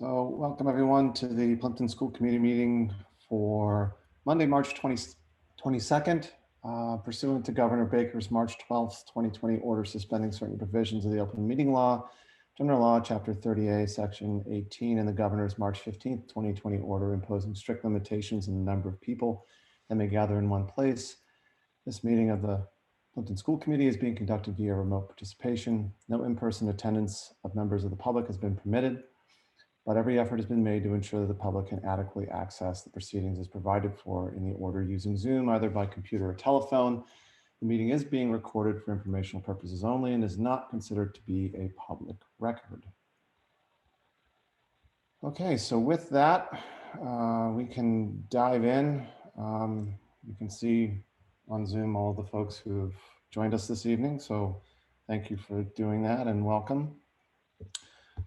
So welcome everyone to the Plimpton School Committee meeting for Monday, March 22nd, pursuant to Governor Baker's March 12th, 2020 order suspending certain provisions of the Open Meeting Law, General Law, Chapter 30A, Section 18, and the Governor's March 15th, 2020 order imposing strict limitations on the number of people that may gather in one place. This meeting of the Plimpton School Committee is being conducted via remote participation. No in-person attendance of members of the public has been permitted, but every effort has been made to ensure that the public can adequately access the proceedings as provided for in the order using Zoom, either by computer or telephone. The meeting is being recorded for informational purposes only and is not considered to be a public record. Okay, so with that, we can dive in. You can see on Zoom all the folks who have joined us this evening. So thank you for doing that and welcome.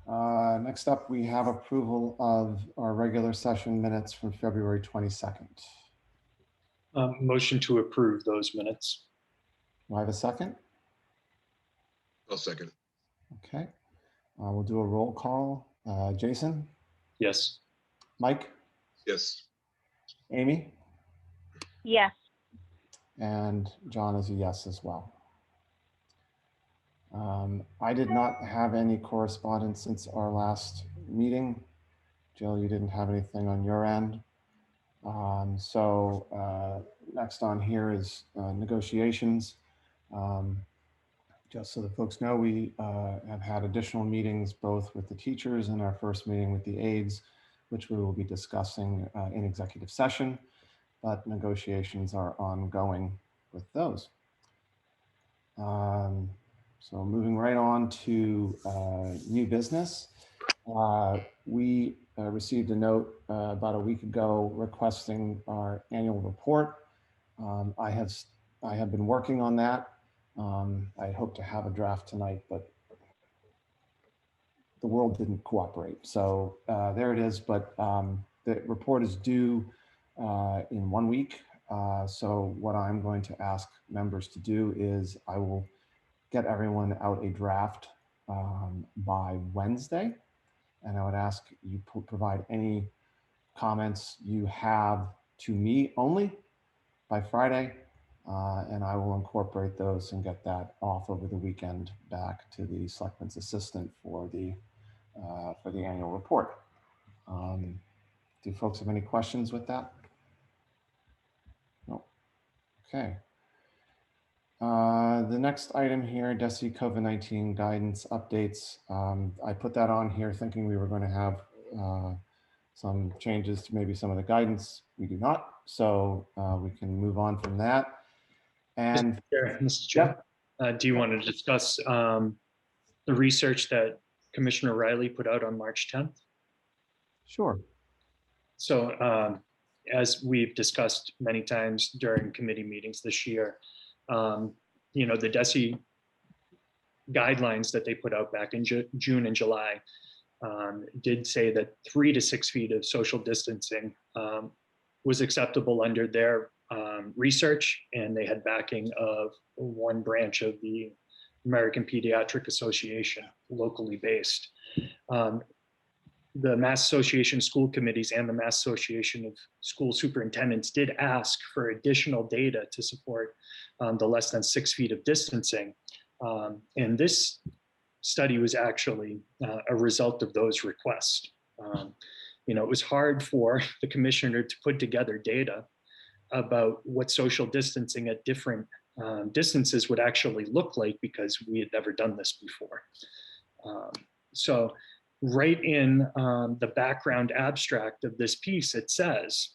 Next up, we have approval of our regular session minutes from February 22nd. Motion to approve those minutes. Do I have a second? I'll second. Okay, we'll do a roll call. Jason? Yes. Mike? Yes. Amy? Yes. And John is a yes as well. I did not have any correspondence since our last meeting. Jill, you didn't have anything on your end. Next on here is negotiations. Just so the folks know, we have had additional meetings both with the teachers and our first meeting with the aides, which we will be discussing in executive session, but negotiations are ongoing with those. So moving right on to new business. We received a note about a week ago requesting our annual report. I have been working on that. I hope to have a draft tonight, but the world didn't cooperate. So there it is, but the report is due in 1 week. So what I'm going to ask members to do is I will get everyone out a draft by Wednesday. And I would ask you provide any comments you have to me only by Friday. And I will incorporate those and get that off over the weekend back to the selectman's assistant for the annual report. Do folks have any questions with that? No. Okay. The next item here, DESE COVID-19 guidance updates. I put that on here thinking we were going to have some changes to maybe some of the guidance. We do not, so we can move on from that. And Mr. Chair, do you want to discuss the research that Commissioner Riley put out on March 10th? Sure. So as we've discussed many times during committee meetings this year, you know, the DESE guidelines that they put out back in June and July did say that 3 to 6 feet of social distancing was acceptable under their research, and they had backing of one branch of the American Pediatric Association, locally based. The Mass Association of School Committees and the Mass Association of School Superintendents did ask for additional data to support the less than 6 feet of distancing. And this study was actually a result of those requests. You know, it was hard for the commissioner to put together data about what social distancing at different distances would actually look like, because we had never done this before. So right in the background abstract of this piece, it says,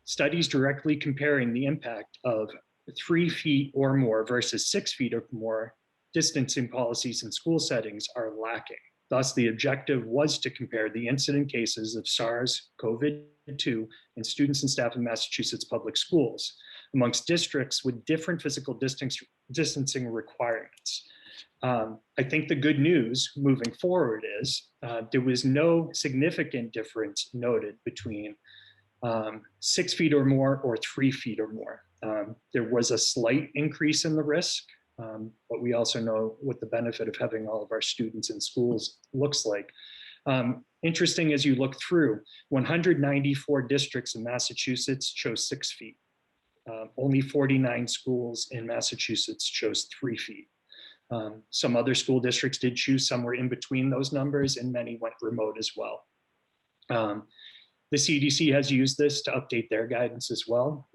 studies directly comparing the impact of 3 feet or more versus 6 feet or more distancing policies in school settings are lacking. Thus, the objective was to compare the incident cases of SARS-CoV-2 in students and staff in Massachusetts public schools amongst districts with different physical distancing requirements. I think the good news moving forward is there was no significant difference noted between 6 feet or more or 3 feet or more. There was a slight increase in the risk, but we also know what the benefit of having all of our students in schools looks like. Interesting, as you look through, 194 districts in Massachusetts chose 6 feet. Only 49 schools in Massachusetts chose 3 feet. Some other school districts did choose somewhere in between those numbers, and many went remote as well. The CDC has used this to update their guidance as well,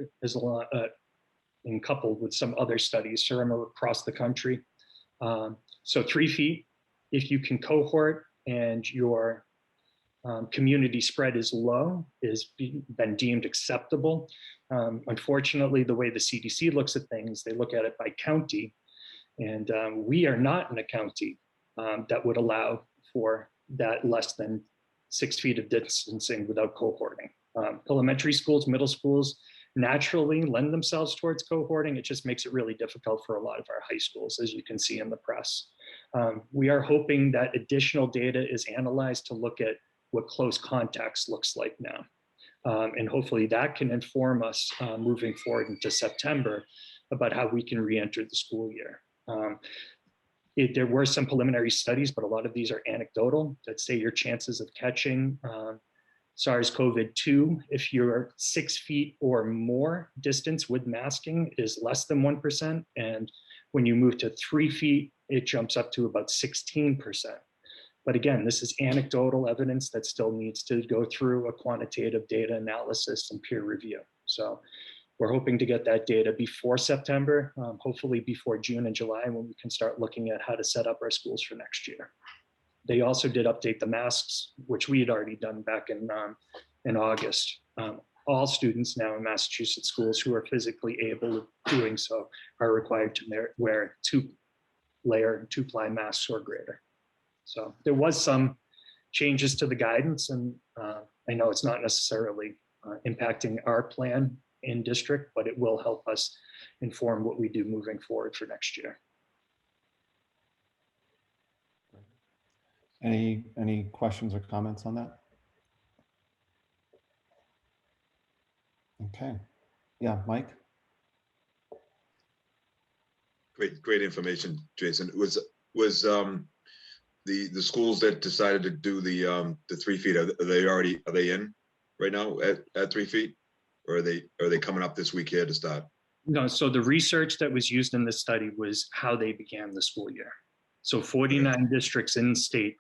and coupled with some other studies from across the country. So 3 feet, if you can cohort and your community spread is low, is been deemed acceptable. Unfortunately, the way the CDC looks at things, they look at it by county, and we are not in a county that would allow for that less than 6 feet of distancing without cohorting. Elementary schools, middle schools naturally lend themselves towards cohorting. It just makes it really difficult for a lot of our high schools, as you can see in the press. We are hoping that additional data is analyzed to look at what close contacts looks like now. And hopefully that can inform us moving forward into September about how we can re-enter the school year. There were some preliminary studies, but a lot of these are anecdotal that say your chances of catching SARS-CoV-2, if you're 6 feet or more distance with masking, is less than 1%. And when you move to 3 feet, it jumps up to about 16%. But again, this is anecdotal evidence that still needs to go through a quantitative data analysis and peer review. So we're hoping to get that data before September, hopefully before June and July, when we can start looking at how to set up our schools for next year. They also did update the masks, which we had already done back in August. All students now in Massachusetts schools who are physically able of doing so are required to wear 2-layer, 2-ply masks or greater. So there was some changes to the guidance, and I know it's not necessarily impacting our plan in district, but it will help us inform what we do moving forward for next year. Any questions or comments on that? Okay. Yeah, Mike? Great information, Jason. Was the schools that decided to do the 3 feet, are they in right now at 3 feet, or are they coming up this week here to start? No, so the research that was used in this study was how they began the school year. So 49 districts in the state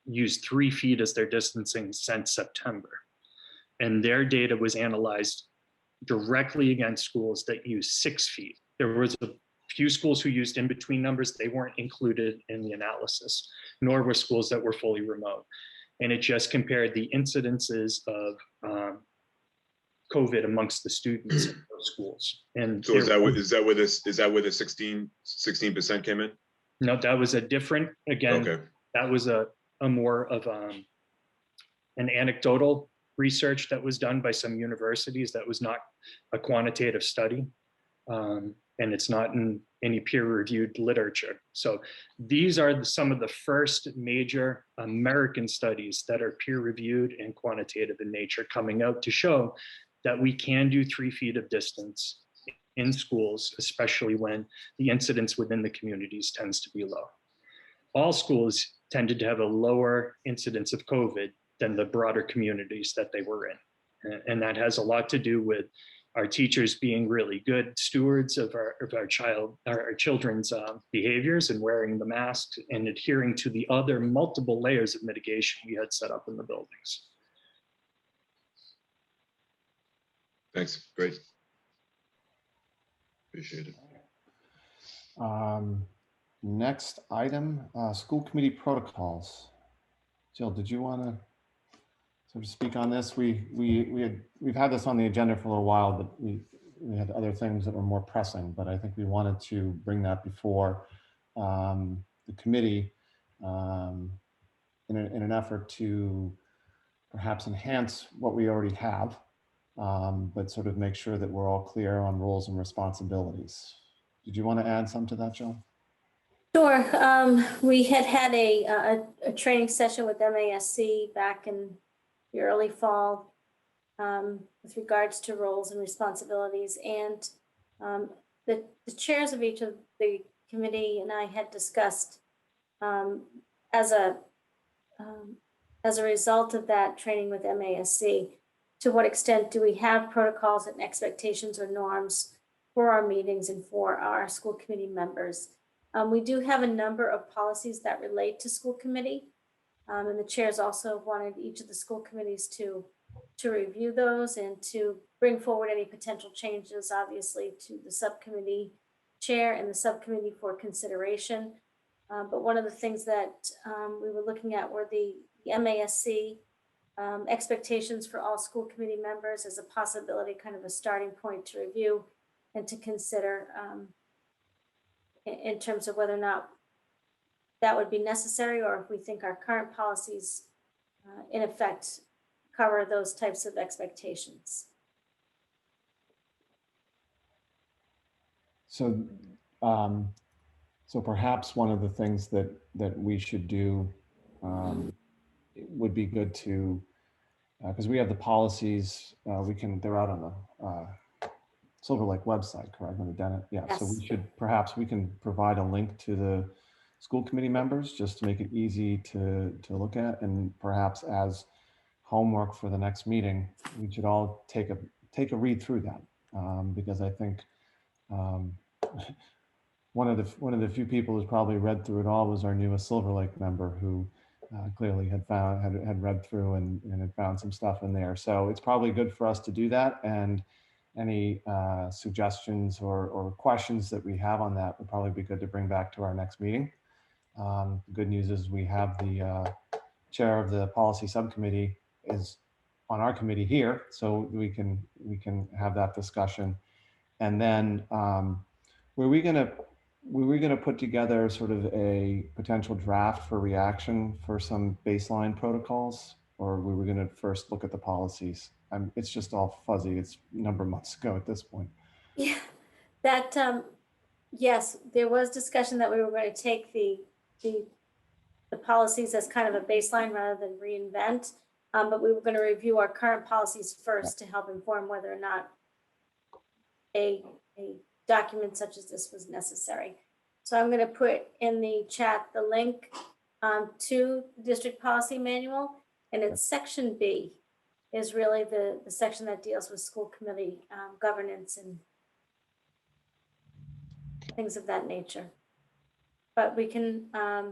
used 3 feet as their distancing since September. And their data was analyzed directly against schools that use 6 feet. There was a few schools who used in-between numbers. They weren't included in the analysis, nor were schools that were fully remote. And it just compared the incidences of COVID amongst the students in those schools. And so is that where the 16% came in? No, that was a different, again, okay. That was a more of an anecdotal research that was done by some universities. That was not a quantitative study. And it's not in any peer-reviewed literature. So these are some of the first major American studies that are peer-reviewed and quantitative in nature, coming out to show that we can do 3 feet of distance in schools, especially when the incidence within the communities tends to be low. All schools tended to have a lower incidence of COVID than the broader communities that they were in. And that has a lot to do with our teachers being really good stewards of our children's behaviors and wearing the masks and adhering to the other multiple layers of mitigation we had set up in the buildings. Thanks, great. Appreciate it. Next item, school committee protocols. Jill, did you want to sort of speak on this? We've had this on the agenda for a little while, but we had other things that were more pressing, but I think we wanted to bring that before the committee in an effort to perhaps enhance what we already have, but sort of make sure that we're all clear on roles and responsibilities. Did you want to add something to that, Jill? Sure. We had a training session with MASC back in the early fall with regards to roles and responsibilities. And the chairs of each of the committee and I had discussed as a as a result of that training with MASC, to what extent do we have protocols and expectations or norms for our meetings and for our school committee members? We do have a number of policies that relate to school committee. And the chairs also wanted each of the school committees to review those and to bring forward any potential changes, obviously, to the subcommittee chair and the subcommittee for consideration. But one of the things that we were looking at were the MASC expectations for all school committee members as a possibility, kind of a starting point to review and to consider in terms of whether or not that would be necessary, or if we think our current policies in effect cover those types of expectations. So, so perhaps one of the things that we should do would be good to, because we have the policies, they're out on the Silver Lake website, correct, on the Dennett? Yeah, Yes. so perhaps we can provide a link to the school committee members just to make it easy to look at, and perhaps as homework for the next meeting, we should all take a read through that, because I think one of the few people who's probably read through it all was our newest Silver Lake member, who clearly had read through and had found some stuff in there. So it's probably good for us to do that, and any suggestions or questions that we have on that would probably be good to bring back to our next meeting. The good news is we have the chair of the policy subcommittee is on our committee here, so we can have that discussion. And then were we gonna put together sort of a potential draft for reaction for some baseline protocols, or we were gonna first look at the policies? It's just all fuzzy. It's a number of months ago at this point. Yeah, that yes, there was discussion that we were going to take the policies as kind of a baseline rather than reinvent, but we were going to review our current policies first to help inform whether or not a document such as this was necessary. So I'm going to put in the chat the link to the district policy manual, and it's section B is really the section that deals with school committee governance and things of that nature. But we can, I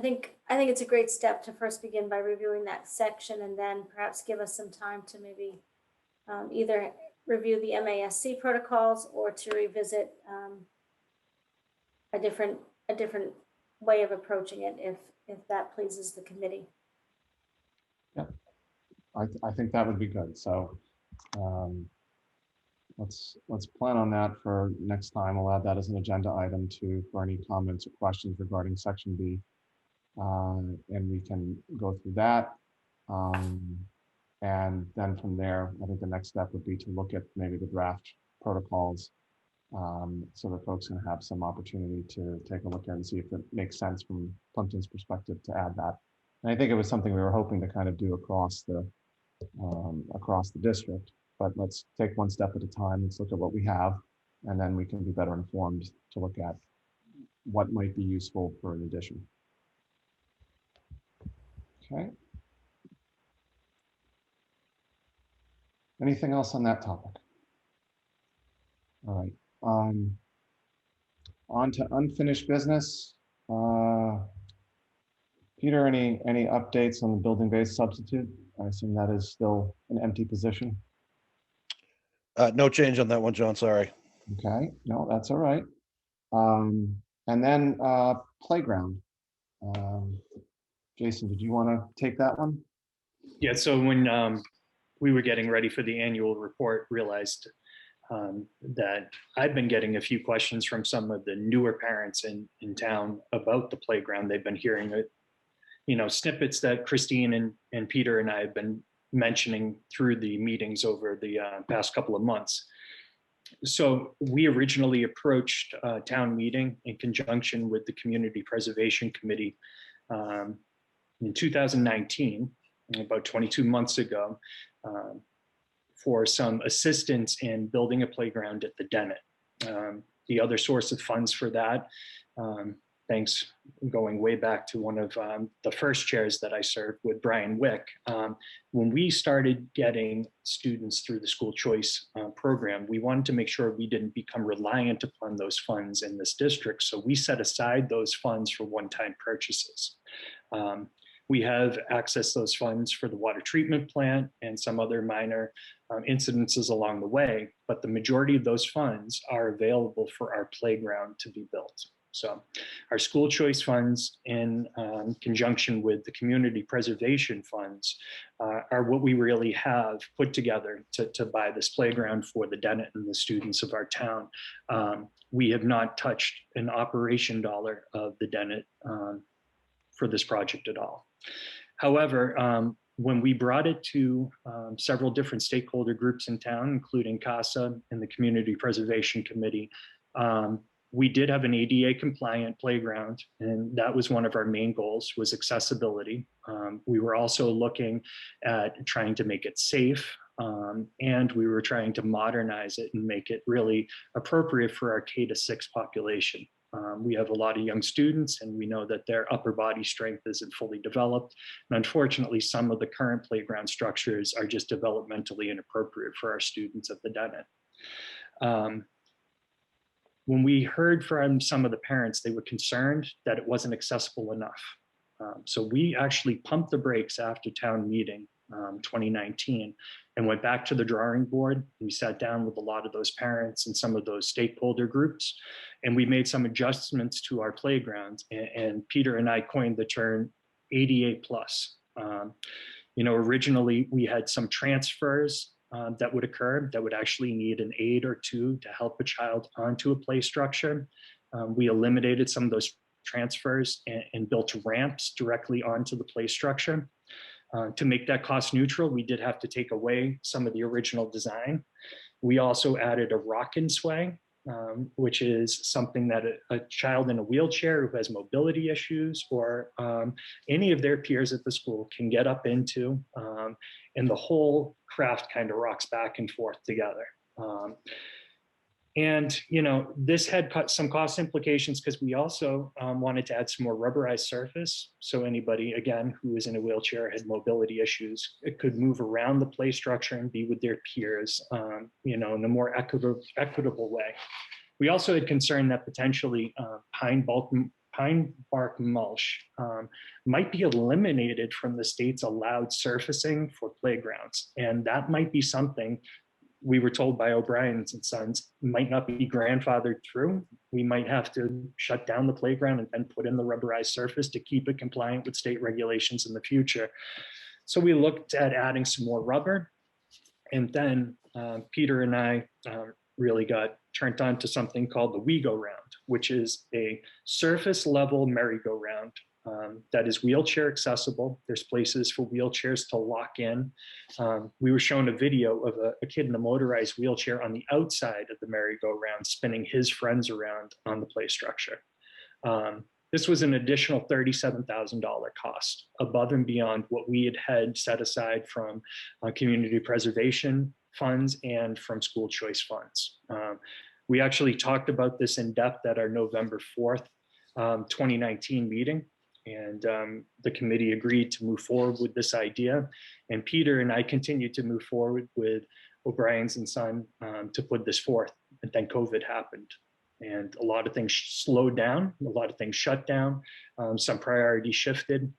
think it's a great step to first begin by reviewing that section, and then perhaps give us some time to maybe either review the MASC protocols or to revisit a different way of approaching it if that pleases the committee. Yeah, I think that would be good. So let's plan on that for next time. We'll add that as an agenda item for any comments or questions regarding section B, and we can go through that. And then from there, I think the next step would be to look at maybe the draft protocols, so that folks can have some opportunity to take a look at and see if it makes sense from Plimpton's perspective to add that. And I think it was something we were hoping to kind of do across the district, but let's take one step at a time. Let's look at what we have, and then we can be better informed to look at what might be useful for an addition. Okay. Anything else on that topic? All right. On to unfinished business. Peter, any updates on the building-based substitute? I assume that is still an empty position. No change on that one, John, sorry. Okay, no, that's all right. And then playground. Jason, did you want to take that one? Yeah, so when we were getting ready for the annual report, realized that I've been getting a few questions from some of the newer parents in town about the playground. They've been hearing it, snippets that Christine and Peter and I have been mentioning through the meetings over the past couple of months. So we originally approached town meeting in conjunction with the Community Preservation Committee in 2019, about 22 months ago, for some assistance in building a playground at the Dennett. The other source of funds for that thanks going way back to one of the first chairs that I served with Brian Wick. When we started getting students through the school choice program, we wanted to make sure we didn't become reliant upon those funds in this district. So we set aside those funds for one-time purchases. We have accessed those funds for the water treatment plant and some other minor incidences along the way, but the majority of those funds are available for our playground to be built. So our school choice funds in conjunction with the community preservation funds are what we really have put together to buy this playground for the Dennett and the students of our town. We have not touched an operation dollar of the Dennett for this project at all. However, when we brought it to several different stakeholder groups in town, including CASA and the Community Preservation Committee, we did have an ADA compliant playground, and that was one of our main goals, was accessibility. We were also looking at trying to make it safe, and we were trying to modernize it and make it really appropriate for our K-6 population. We have a lot of young students, and we know that their upper body strength isn't fully developed. And unfortunately, some of the current playground structures are just developmentally inappropriate for our students at the Dennett. When we heard from some of the parents, they were concerned that it wasn't accessible enough. So we actually pumped the brakes after town meeting 2019 and went back to the drawing board. We sat down with a lot of those parents and some of those stakeholder groups, and we made some adjustments to our playground. And Peter and I coined the term ADA plus. Originally we had some transfers that would occur that would actually need an aid or two to help a child onto a play structure. We eliminated some of those transfers and built ramps directly onto the play structure. To make that cost neutral, we did have to take away some of the original design. We also added a rock and sway, which is something that a child in a wheelchair who has mobility issues or any of their peers at the school can get up into, and the whole craft kind of rocks back and forth together. This had some cost implications because we also wanted to add some more rubberized surface. So anybody, again, who is in a wheelchair, had mobility issues, it could move around the play structure and be with their peers, in a more equitable way. We also had concern that potentially pine bark mulch might be eliminated from the state's allowed surfacing for playgrounds. And that might be something we were told by O'Brien's and Sons might not be grandfathered through. We might have to shut down the playground and then put in the rubberized surface to keep it compliant with state regulations in the future. So we looked at adding some more rubber. And then Peter and I really got turned on to something called the We-Go-Round, which is a surface level merry-go-round that is wheelchair accessible. There's places for wheelchairs to lock in. We were shown a video of a kid in a motorized wheelchair on the outside of the merry-go-round spinning his friends around on the play structure. This was an additional $37,000 cost above and beyond what we had set aside from community preservation funds and from school choice funds. We actually talked about this in depth at our November 4th, 2019 meeting. And the committee agreed to move forward with this idea. And Peter and I continued to move forward with O'Brien's and Son to put this forth. And then COVID happened. And a lot of things slowed down, a lot of things shut down, some priorities shifted.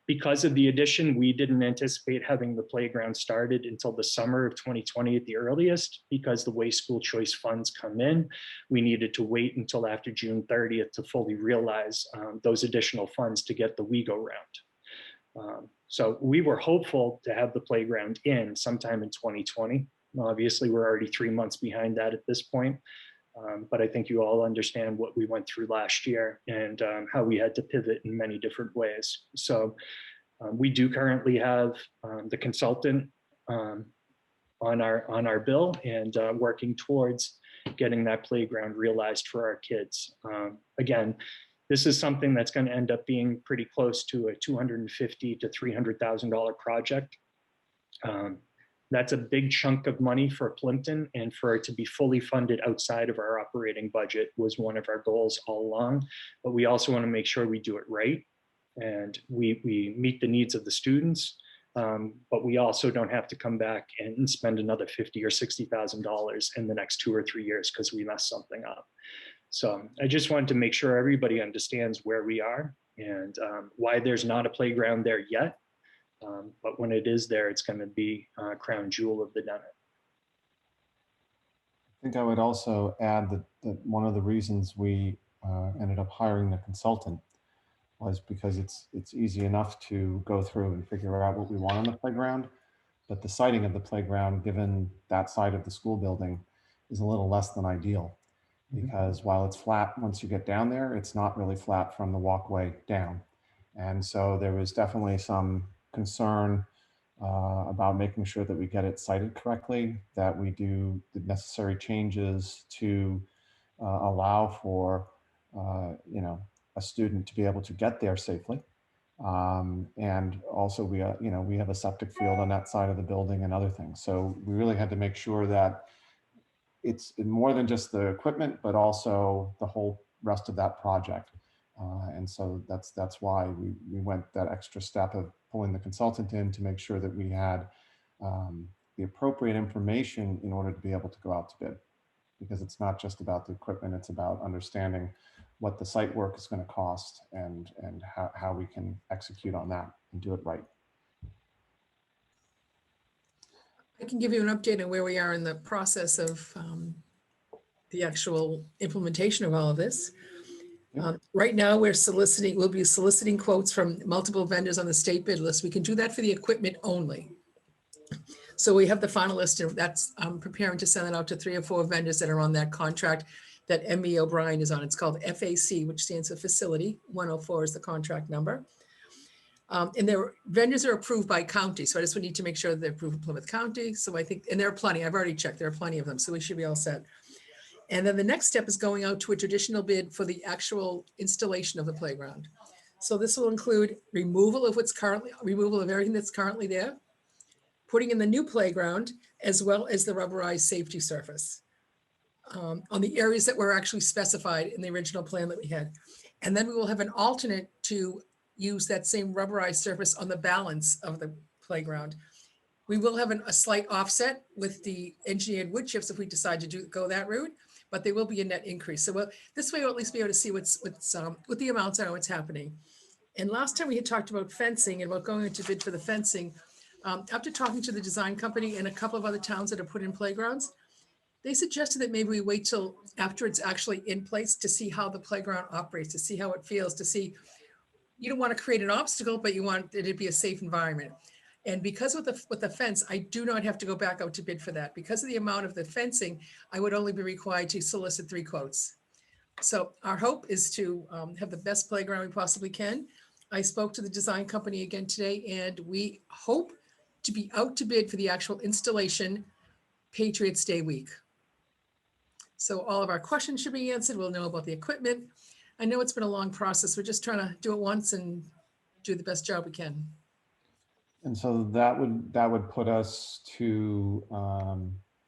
Because of the addition, we didn't anticipate having the playground started until the summer of 2020 at the earliest, because the way school choice funds come in, we needed to wait until after June 30th to fully realize those additional funds to get the We-Go-Round. So we were hopeful to have the playground in sometime in 2020. Obviously, we're already 3 months behind that at this point. But I think you all understand what we went through last year and how we had to pivot in many different ways. So we do currently have the consultant on our bill and working towards getting that playground realized for our kids. Again, this is something that's going to end up being pretty close to a $250,000 to $300,000 project. That's a big chunk of money for Plimpton, and for it to be fully funded outside of our operating budget was one of our goals all along. But we also want to make sure we do it right and we meet the needs of the students. But we also don't have to come back and spend another $50,000 or $60,000 in the next 2 or 3 years because we messed something up. So I just wanted to make sure everybody understands where we are and why there's not a playground there yet. But when it is there, it's going to be crown jewel of the Dennett. I think I would also add that one of the reasons we ended up hiring the consultant was because it's easy enough to go through and figure out what we want on the playground. But the siting of the playground, given that side of the school building, is a little less than ideal. Because while it's flat, once you get down there, it's not really flat from the walkway down. And so there was definitely some concern about making sure that we get it sited correctly, that we do the necessary changes to allow for, a student to be able to get there safely. And also we have a septic field on that side of the building and other things. So we really had to make sure that it's more than just the equipment, but also the whole rest of that project. And so that's why we went that extra step of pulling the consultant in to make sure that we had the appropriate information in order to be able to go out to bid. Because it's not just about the equipment, it's about understanding what the site work is going to cost and how we can execute on that and do it right. I can give you an update on where we are in the process of the actual implementation of all of this. Right now, we'll be soliciting quotes from multiple vendors on the state bid list. We can do that for the equipment only. So we have the final list, and I'm preparing to send it out to 3 or 4 vendors that are on that contract that M.E. O'Brien is on. It's called FAC, which stands for Facility. 104 is the contract number. And their vendors are approved by county. So I just would need to make sure that they're approved in Plymouth County. So I think, and there are plenty, I've already checked, there are plenty of them. So we should be all set. And then the next step is going out to a traditional bid for the actual installation of the playground. So this will include removal of everything that's currently there, putting in the new playground, as well as the rubberized safety surface on the areas that were actually specified in the original plan that we had. And then we will have an alternate to use that same rubberized surface on the balance of the playground. We will have a slight offset with the engineered wood chips if we decide to go that route, but there will be a net increase. So this way we'll at least be able to see what the amounts are, what's happening. And last time we had talked about fencing and about going into bid for the fencing. After talking to the design company and a couple of other towns that have put in playgrounds, they suggested that maybe we wait till after it's actually in place to see how the playground operates, to see how it feels, to see, you don't want to create an obstacle, but you want it to be a safe environment. And because with the fence, I do not have to go back out to bid for that. Because of the amount of the fencing, I would only be required to solicit 3 quotes. So our hope is to have the best playground we possibly can. I spoke to the design company again today, and we hope to be out to bid for the actual installation Patriots Day week. So all of our questions should be answered. We'll know about the equipment. I know it's been a long process. We're just trying to do it once and do the best job we can. And so that would put us to,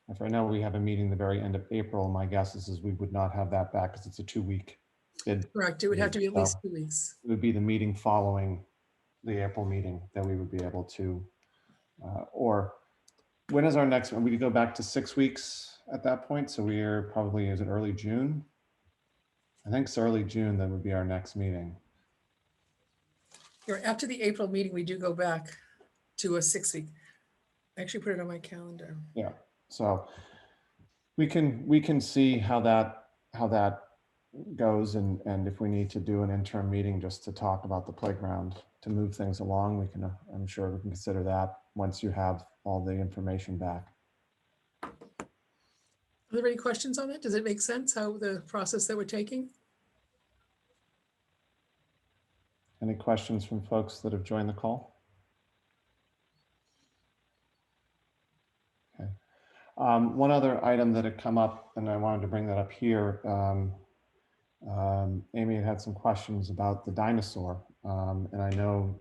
if I know we have a meeting the very end of April, my guess is we would not have that back because it's a 2-week bid. Correct. It would have to be at least 2 weeks. It would be the meeting following the April meeting that we would be able to, or when is our next one? We could go back to 6 weeks at that point. So we are probably, is it early June? I think it's early June that would be our next meeting. After the April meeting, we do go back to a 6-week. I actually put it on my calendar. Yeah, so we can see how that goes, and if we need to do an interim meeting just to talk about the playground to move things along, we can. I'm sure we can consider that once you have all the information back. Are there any questions on it? Does it make sense how the process that we're taking? Any questions from folks that have joined the call? Okay. One other item that had come up, and I wanted to bring that up here. Amy had some questions about the Dinosaur. And I know,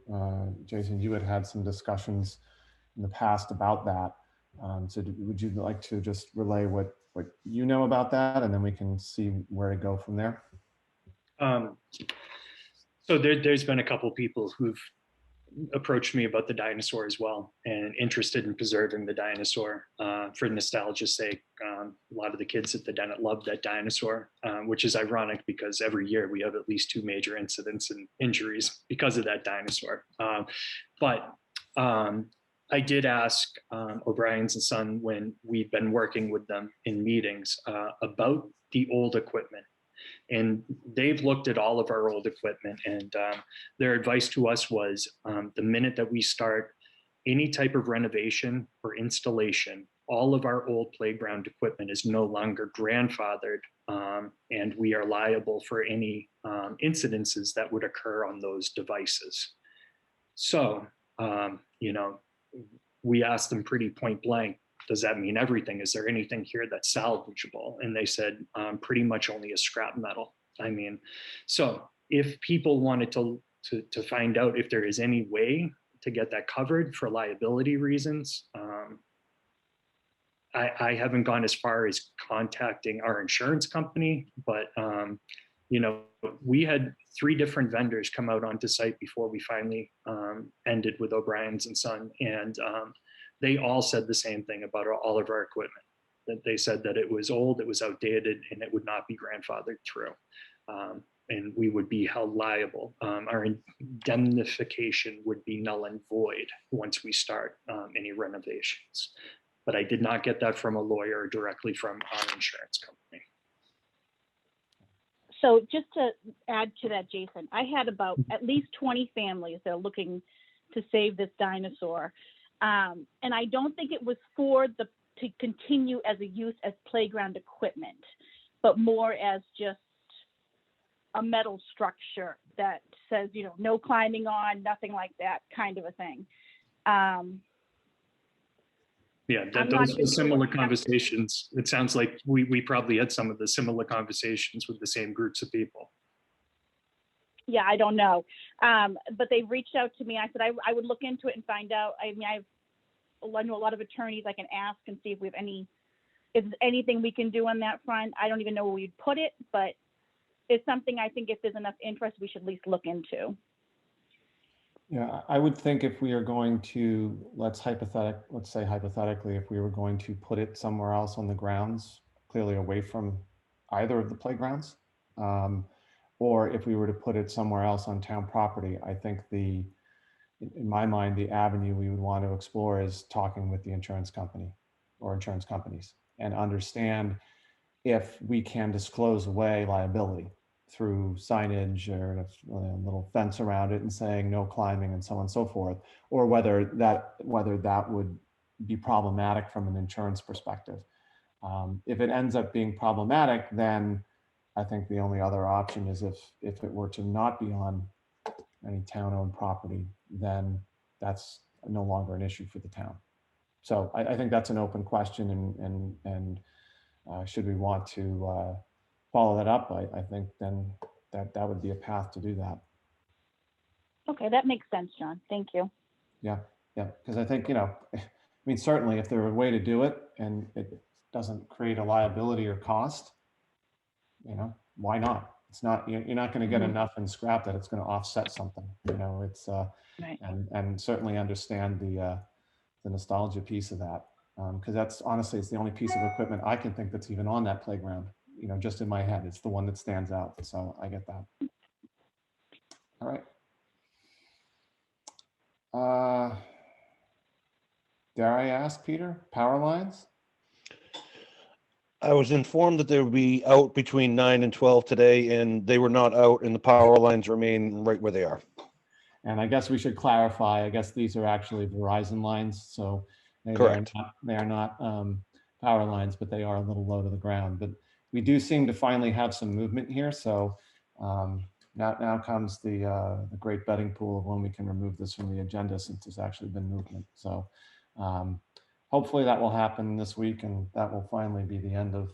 Jason, you had some discussions in the past about that. So would you like to just relay what you know about that, and then we can see where to go from there? So there's been a couple people who've approached me about the dinosaur as well and interested in preserving the dinosaur for nostalgia's sake. A lot of the kids at the Dennett love that dinosaur, which is ironic because every year we have at least 2 major incidents and injuries because of that dinosaur. But I did ask O'Brien's and Son when we've been working with them in meetings about the old equipment. And they've looked at all of our old equipment, and their advice to us was the minute that we start any type of renovation or installation, all of our old playground equipment is no longer grandfathered, and we are liable for any incidences that would occur on those devices. So, we asked them pretty point blank, does that mean everything? Is there anything here that's salvageable? And they said pretty much only a scrap metal. I mean, so if people wanted to find out if there is any way to get that covered for liability reasons, I haven't gone as far as contacting our insurance company, but we had 3 different vendors come out onto site before we finally ended with O'Brien's and Son, and they all said the same thing about all of our equipment. That they said that it was old, it was outdated, and it would not be grandfathered through, and we would be held liable. Our indemnification would be null and void once we start any renovations. But I did not get that from a lawyer or directly from our insurance company. So just to add to that, Jason, I had about at least 20 families that are looking to save this dinosaur. And I don't think it was to continue as a use as playground equipment, but more as just a metal structure that says, no climbing on, nothing like that kind of a thing. Yeah, those were similar conversations. It sounds like we probably had some of the similar conversations with the same groups of people. Yeah, I don't know. But they reached out to me. I said I would look into it and find out. I mean, I know a lot of attorneys I can ask and see if we have if there's anything we can do on that front. I don't even know where we'd put it, but it's something I think if there's enough interest, we should at least look into. Yeah, I would think if we are going to, let's say hypothetically, if we were going to put it somewhere else on the grounds, clearly away from either of the playgrounds, or if we were to put it somewhere else on town property, I think in my mind, the avenue we would want to explore is talking with the insurance company or insurance companies and understand if we can disclose away liability through signage or a little fence around it and saying no climbing and so on and so forth, or whether that would be problematic from an insurance perspective. If it ends up being problematic, then I think the only other option is if it were to not be on any town-owned property, then that's no longer an issue for the town. So I think that's an open question, and should we want to follow that up, I think then that would be a path to do that. Okay, that makes sense, John. Thank you. Yeah, because I think, I mean, certainly if there were a way to do it and it doesn't create a liability or cost, why not? It's not, you're not going to get enough in scrap that it's going to offset something, it's, Right. and certainly understand the nostalgia piece of that. Because that's honestly, it's the only piece of equipment I can think that's even on that playground, just in my head. It's the one that stands out. So I get that. All right. Dare I ask, Peter, power lines? I was informed that they would be out between 9 and 12 today, and they were not out, and the power lines remain right where they are. And I guess we should clarify, I guess these are actually Verizon lines. So Correct. They are not power lines, but they are a little low to the ground. But we do seem to finally have some movement here. So now comes the great betting pool of when we can remove this from the agenda, since there's actually been movement. So hopefully that will happen this week, and that will finally be the end of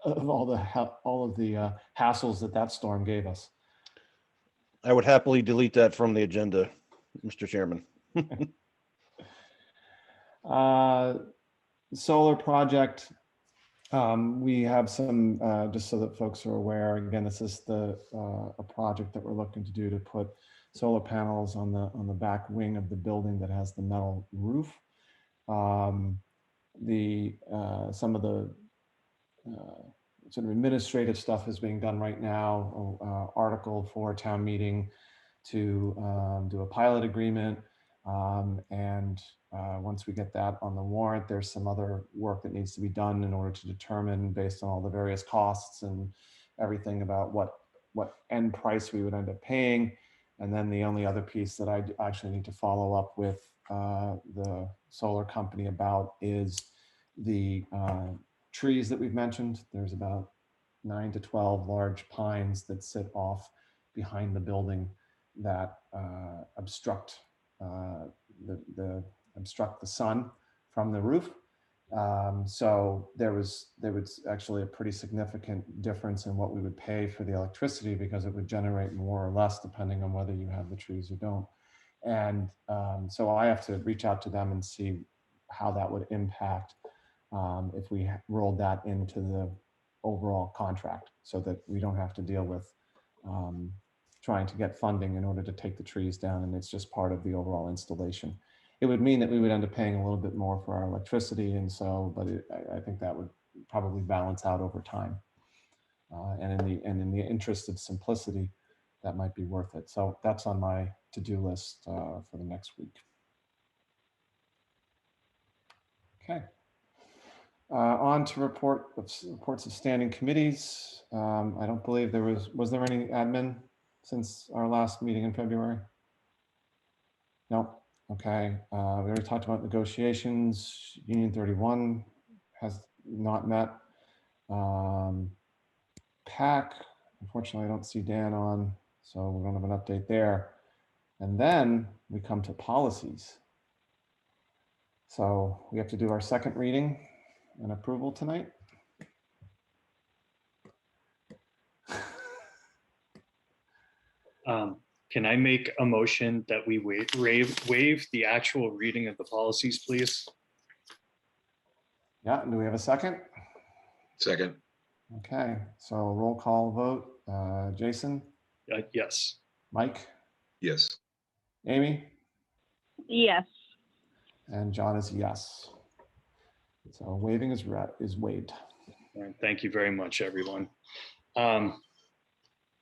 all of the hassles that storm gave us. I would happily delete that from the agenda, Mr. Chairman. Solar project. We have some, just so that folks are aware, again, this is a project that we're looking to do to put solar panels on the back wing of the building that has the metal roof. Some of the sort of administrative stuff is being done right now. Article for town meeting to do a pilot agreement. Once we get that on the warrant, there's some other work that needs to be done in order to determine, based on all the various costs and everything, about what end price we would end up paying. And then the only other piece that I actually need to follow up with the solar company about is the trees that we've mentioned. There's about 9 to 12 large pines that sit off behind the building that obstruct obstruct the sun from the roof. So there was actually a pretty significant difference in what we would pay for the electricity, because it would generate more or less depending on whether you have the trees or don't. And so I have to reach out to them and see how that would impact if we rolled that into the overall contract, so that we don't have to deal with trying to get funding in order to take the trees down, and it's just part of the overall installation. It would mean that we would end up paying a little bit more for our electricity, and so, but I think that would probably balance out over time. And in the interest of simplicity, that might be worth it. So that's on my to-do list for the next week. Okay. On to reports of standing committees. I don't believe there was there any admin since our last meeting in February? No. Okay. We already talked about negotiations. Union 31 has not met. PAC, unfortunately, I don't see Dan on, so we don't have an update there. And then we come to policies. So we have to do our second reading and approval tonight. Can I make a motion that we waive the actual reading of the policies, please? Yeah, do we have a second? Second. Okay, so roll call vote. Jason? Yes. Mike? Yes. Amy? Yes. And John is yes. So waiving is waived. All right, thank you very much, everyone.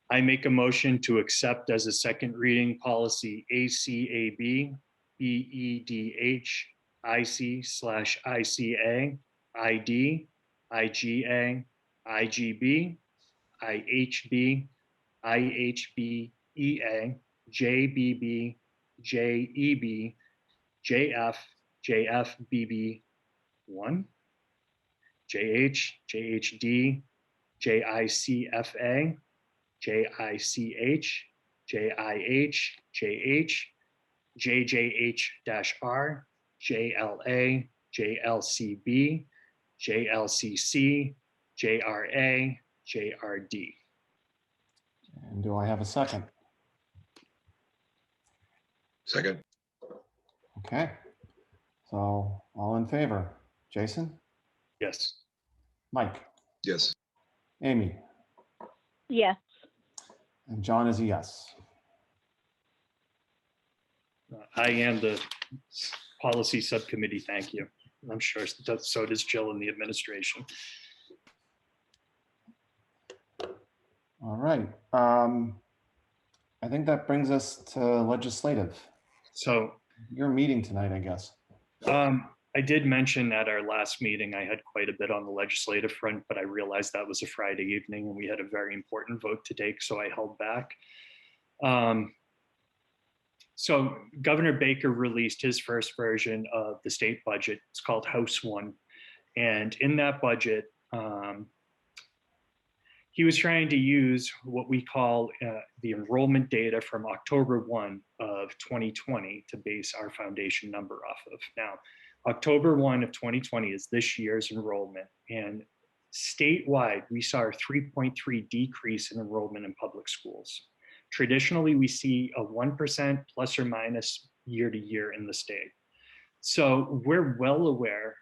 I make a motion to accept as a second reading policy ACAB, BEDH, IC/ICA, ID, IGA, IGB, IHB, IHBEA, JBB, JEB, JF, JFBB1, JH, JHD, JICFA, JICH, JIH, JH, JJH-R, JLA, JLCB, JLCC, JRA, JRD. And do I have a second? Second. Okay. So all in favor? Jason? Yes. Mike? Yes. Amy? Yes. And John is a yes. I am the policy subcommittee. Thank you. I'm sure so does Jill in the administration. All right. I think that brings us to legislative. So Your meeting tonight, I guess. I did mention at our last meeting, I had quite a bit on the legislative front, but I realized that was a Friday evening and we had a very important vote to take, so I held back. So Governor Baker released his first version of the state budget. It's called House One. And in that budget, he was trying to use what we call the enrollment data from October 1 of 2020 to base our foundation number off of. Now, October 1 of 2020 is this year's enrollment, and statewide, we saw a 3.3 decrease in enrollment in public schools. Traditionally, we see a 1% plus or minus year to year in the state. So we're well aware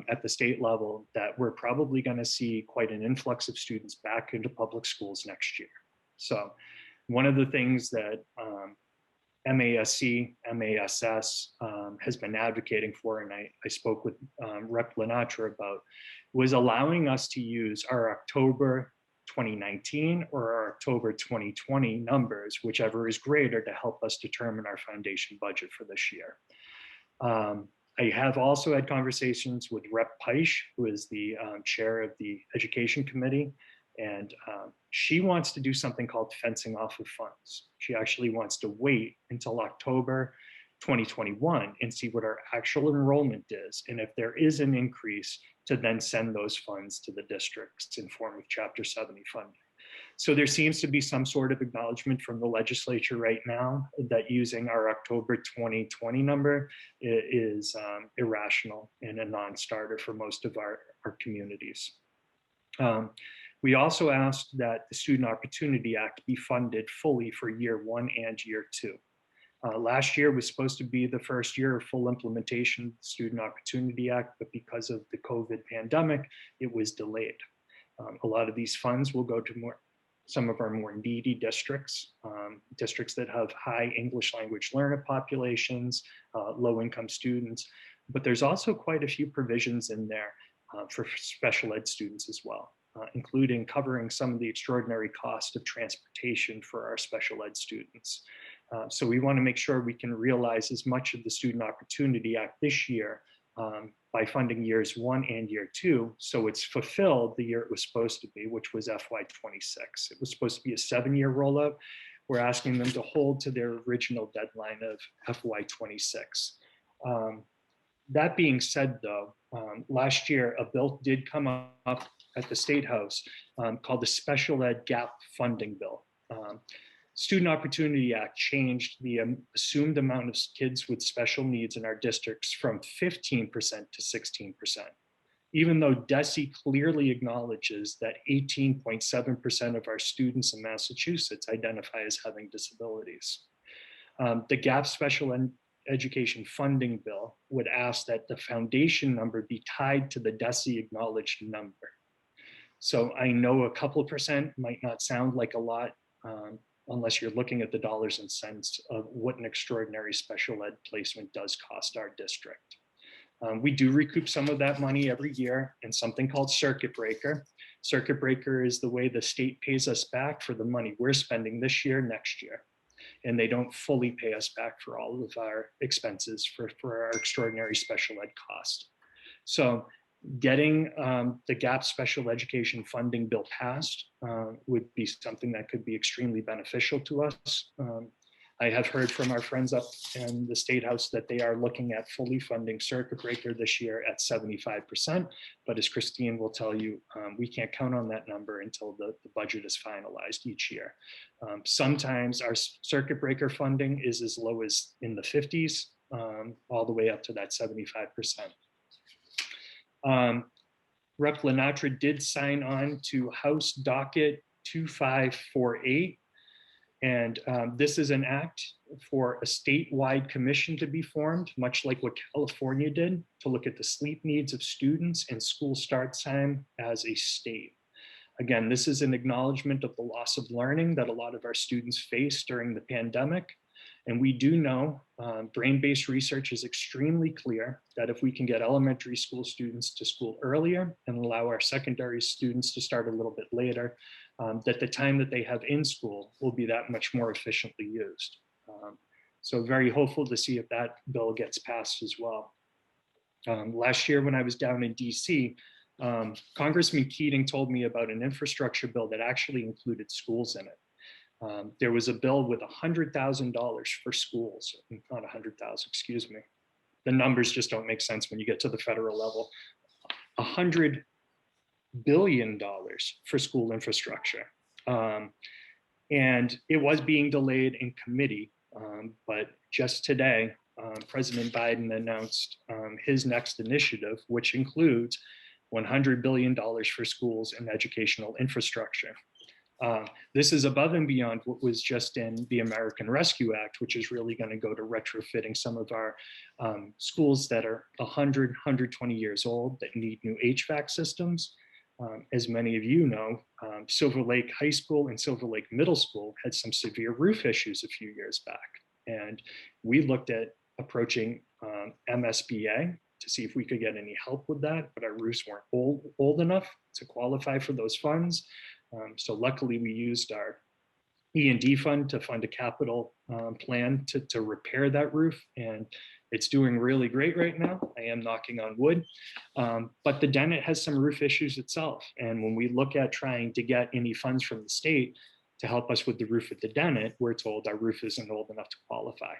at the state level that we're probably going to see quite an influx of students back into public schools next year. So one of the things that MASC, MASS has been advocating for, and I spoke with Rep. Lenatra about, was allowing us to use our October 2019 or our October 2020 numbers, whichever is greater, to help us determine our foundation budget for this year. I have also had conversations with Rep. Peisch, who is the chair of the Education Committee, and she wants to do something called fencing off of funds. She actually wants to wait until October 2021 and see what our actual enrollment is, and if there is an increase, to then send those funds to the districts in form of Chapter 70 funding. So there seems to be some sort of acknowledgement from the legislature right now that using our October 2020 number is irrational and a non-starter for most of our communities. We also asked that the Student Opportunity Act be funded fully for year 1 and year 2. Last year was supposed to be the first year of full implementation of the Student Opportunity Act, but because of the COVID pandemic, it was delayed. A lot of these funds will go to some of our more needy districts, districts that have high English language learner populations, low-income students, but there's also quite a few provisions in there for special ed students as well, including covering some of the extraordinary cost of transportation for our special ed students. So we want to make sure we can realize as much of the Student Opportunity Act this year by funding years 1 and year 2, so it's fulfilled the year it was supposed to be, which was FY26. It was supposed to be a 7-year rollout. We're asking them to hold to their original deadline of FY26. That being said, though, last year a bill did come up at the State House called the Special Ed Gap Funding Bill. Student Opportunity Act changed the assumed amount of kids with special needs in our districts from 15% to 16%, even though DESE clearly acknowledges that 18.7% of our students in Massachusetts identify as having disabilities. The GAP Special Education Funding Bill would ask that the foundation number be tied to the DESE acknowledged number. So I know a couple of percent might not sound like a lot, unless you're looking at the dollars and cents of what an extraordinary special ed placement does cost our district. We do recoup some of that money every year in something called circuit breaker. Circuit breaker is the way the state pays us back for the money we're spending this year, next year. And they don't fully pay us back for all of our expenses for our extraordinary special ed cost. So getting the GAP Special Education Funding Bill passed would be something that could be extremely beneficial to us. I have heard from our friends up in the State House that they are looking at fully funding circuit breaker this year at 75%. But as Christine will tell you, we can't count on that number until the budget is finalized each year. Sometimes our circuit breaker funding is as low as in the 50s, all the way up to that 75%. Rep. Lenatra did sign on to House Docket 2548. And this is an act for a statewide commission to be formed, much like what California did, to look at the sleep needs of students and school start time as a state. Again, this is an acknowledgement of the loss of learning that a lot of our students faced during the pandemic. And we do know brain-based research is extremely clear that if we can get elementary school students to school earlier and allow our secondary students to start a little bit later, that the time that they have in school will be that much more efficiently used. So very hopeful to see if that bill gets passed as well. Last year when I was down in DC, Congressman Keating told me about an infrastructure bill that actually included schools in it. There was a bill with $100,000 for schools, not 100,000, excuse me. The numbers just don't make sense when you get to the federal level. $100 billion for school infrastructure. And it was being delayed in committee, but just today, President Biden announced his next initiative, which includes $100 billion for schools and educational infrastructure. This is above and beyond what was just in the American Rescue Act, which is really going to go to retrofitting some of our schools that are 100, 120 years old that need new HVAC systems. As many of you know, Silver Lake High School and Silver Lake Middle School had some severe roof issues a few years back. And we looked at approaching MSBA to see if we could get any help with that, but our roofs weren't old enough to qualify for those funds. So luckily we used our E&D fund to fund a capital plan to repair that roof. And it's doing really great right now. I am knocking on wood. But the Dennett has some roof issues itself. And when we look at trying to get any funds from the state to help us with the roof at the Dennett, we're told our roof isn't old enough to qualify.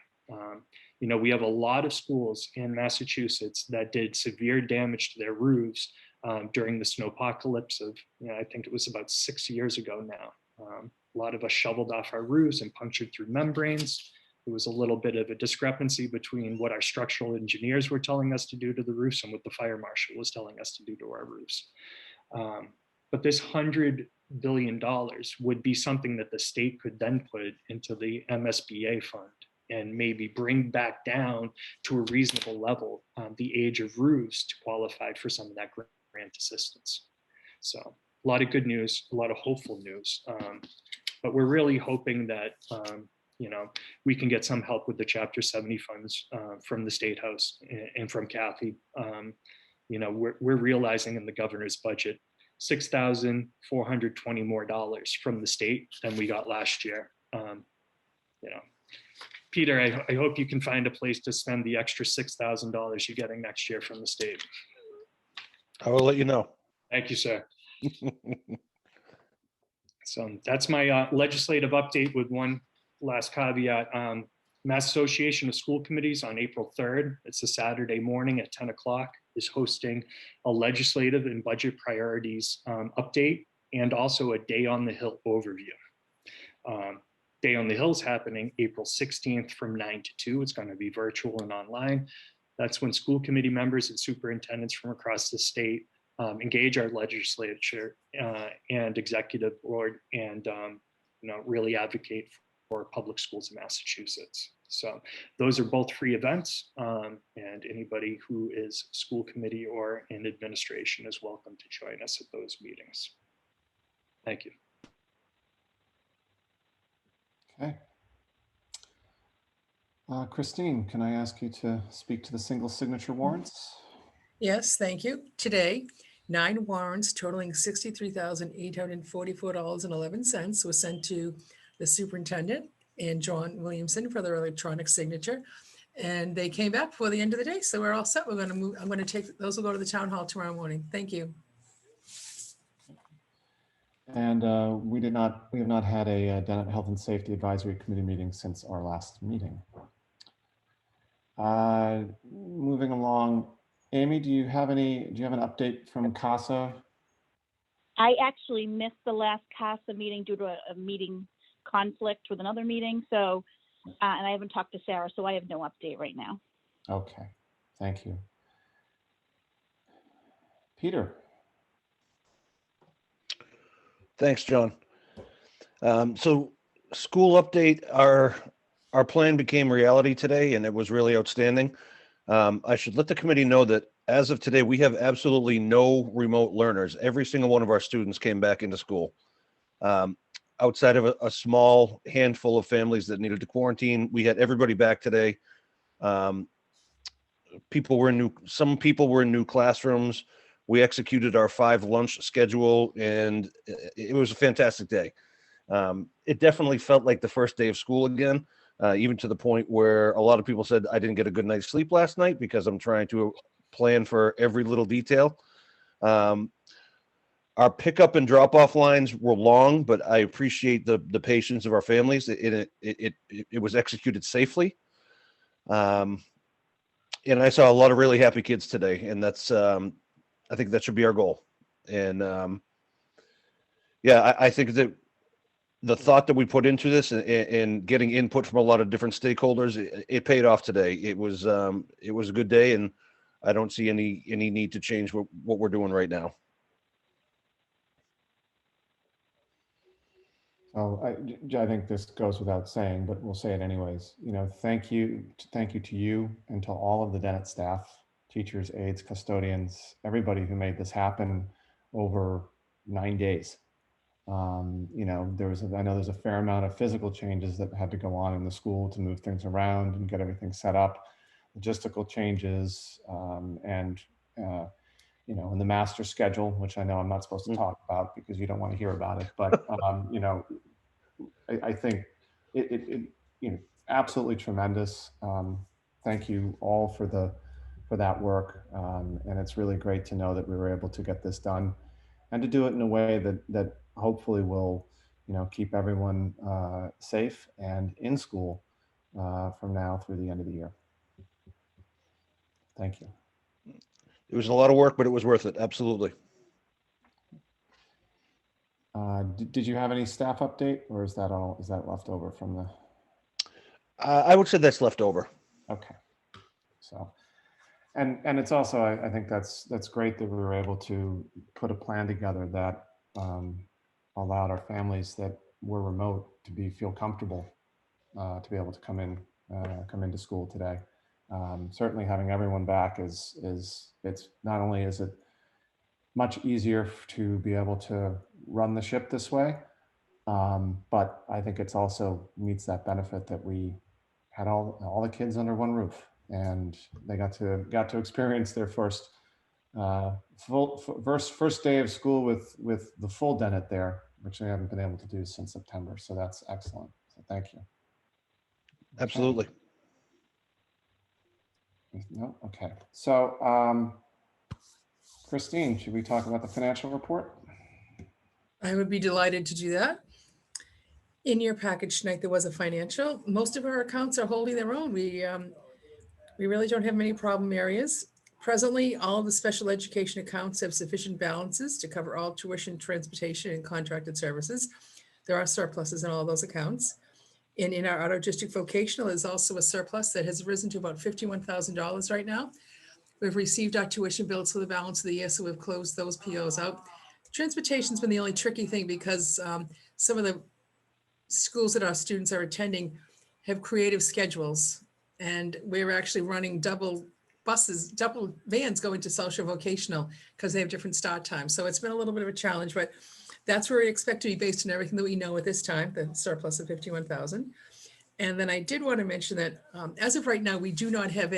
You know, we have a lot of schools in Massachusetts that did severe damage to their roofs during the snowpocalypse of, you know, I think it was about 6 years ago now. A lot of us shoveled off our roofs and punctured through membranes. There was a little bit of a discrepancy between what our structural engineers were telling us to do to the roofs and what the fire marshal was telling us to do to our roofs. But this $100 billion would be something that the state could then put into the MSBA fund and maybe bring back down to a reasonable level the age of roofs to qualify for some of that grant assistance. So a lot of good news, a lot of hopeful news. But we're really hoping that you know, we can get some help with the Chapter 70 funds from the State House and from Kathy. You know, we're realizing in the governor's budget $6,420 more from the state than we got last year. You know, Peter, I hope you can find a place to spend the extra $6,000 you're getting next year from the state. I will let you know. Thank you, sir. So that's my legislative update with one last caveat. Mass Association of School Committees on April 3rd, it's a Saturday morning at 10 o'clock, is hosting a legislative and budget priorities update and also a Day on the Hill overview. Day on the Hill is happening April 16th from 9 to 2. It's going to be virtual and online. That's when school committee members and superintendents from across the state engage our legislature and executive board and you know, really advocate for public schools in Massachusetts. So those are both free events, and anybody who is school committee or in administration is welcome to join us at those meetings. Thank you. Okay. Christine, can I ask you to speak to the single signature warrants? Yes, thank you. Today, 9 warrants totaling $63,844.11 was sent to the superintendent and John Williamson for their electronic signature. And they came back before the end of the day. So we're all set. We're going to move. I'm going to take, those will go to the town hall tomorrow morning. Thank you. And we have not had a Dennett Health and Safety Advisory Committee meeting since our last meeting. Moving along, Amy, do you have an update from CASA? I actually missed the last CASA meeting due to a meeting conflict with another meeting. So, and I haven't talked to Sarah, so I have no update right now. Okay, thank you. Peter. Thanks, John. So school update, our plan became reality today, and it was really outstanding. I should let the committee know that as of today, we have absolutely no remote learners. Every single one of our students came back into school. Outside of a small handful of families that needed to quarantine, we had everybody back today. Some people were in new classrooms. We executed our 5 lunch schedule, and it was a fantastic day. It definitely felt like the first day of school again, even to the point where a lot of people said, I didn't get a good night's sleep last night because I'm trying to plan for every little detail. Our pickup and drop off lines were long, but I appreciate the patience of our families. It was executed safely. And I saw a lot of really happy kids today, and that's, I think that should be our goal. And yeah, I think that the thought that we put into this and getting input from a lot of different stakeholders, it paid off today. It was a good day, and I don't see any need to change what we're doing right now. Oh, I think this goes without saying, but we'll say it anyways. You know, thank you to you and to all of the Dennett staff, teachers, aides, custodians, everybody who made this happen over 9 days. You know, I know there's a fair amount of physical changes that had to go on in the school to move things around and get everything set up, logistical changes, and you know, and the master schedule, which I know I'm not supposed to talk about because you don't want to hear about it, but you know, I think it you know, absolutely tremendous. Thank you all for that work, and it's really great to know that we were able to get this done and to do it in a way that hopefully will, you know, keep everyone safe and in school from now through the end of the year. Thank you. It was a lot of work, but it was worth it. Absolutely. Did you have any staff update, or is that all? Is that left over from the? I would say that's left over. Okay. So, and it's also, I think that's great that we were able to put a plan together that allowed our families that were remote to feel comfortable to be able to come into school today. Certainly, having everyone back is it's not only is it much easier to be able to run the ship this way, but I think it's also meets that benefit that we had all the kids under one roof, and they got to experience their first first day of school with the full Dennett there, which they haven't been able to do since September. So that's excellent. So thank you. Absolutely. No, okay. So Christine, should we talk about the financial report? I would be delighted to do that. In your package tonight, there was a financial. Most of our accounts are holding their own. We really don't have many problem areas. Presently, all of the special education accounts have sufficient balances to cover all tuition, transportation, and contracted services. There are surpluses in all of those accounts. And in our out of district vocational is also a surplus that has risen to about $51,000 right now. We've received our tuition bills for the balance of the year, so we've closed those POs out. Transportation's been the only tricky thing because some of the schools that our students are attending have creative schedules, and we're actually running double vans going to social vocational because they have different start times. So it's been a little bit of a challenge, but that's where we expect to be based on everything that we know at this time, the surplus of 51,000. And then I did want to mention that as of right now, we do not have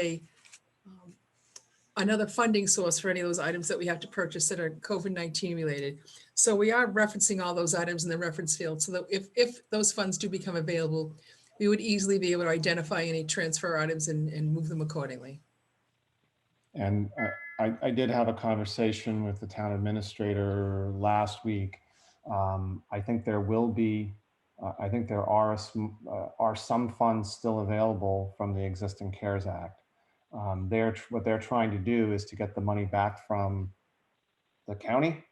another funding source for any of those items that we have to purchase that are COVID-19 related. So we are referencing all those items in the reference field so that if those funds do become available, we would easily be able to identify any transfer items and move them accordingly. And I did have a conversation with the town administrator last week. I think there will be, I think there are some funds still available from the existing CARES Act. What they're trying to do is to get the money back from the county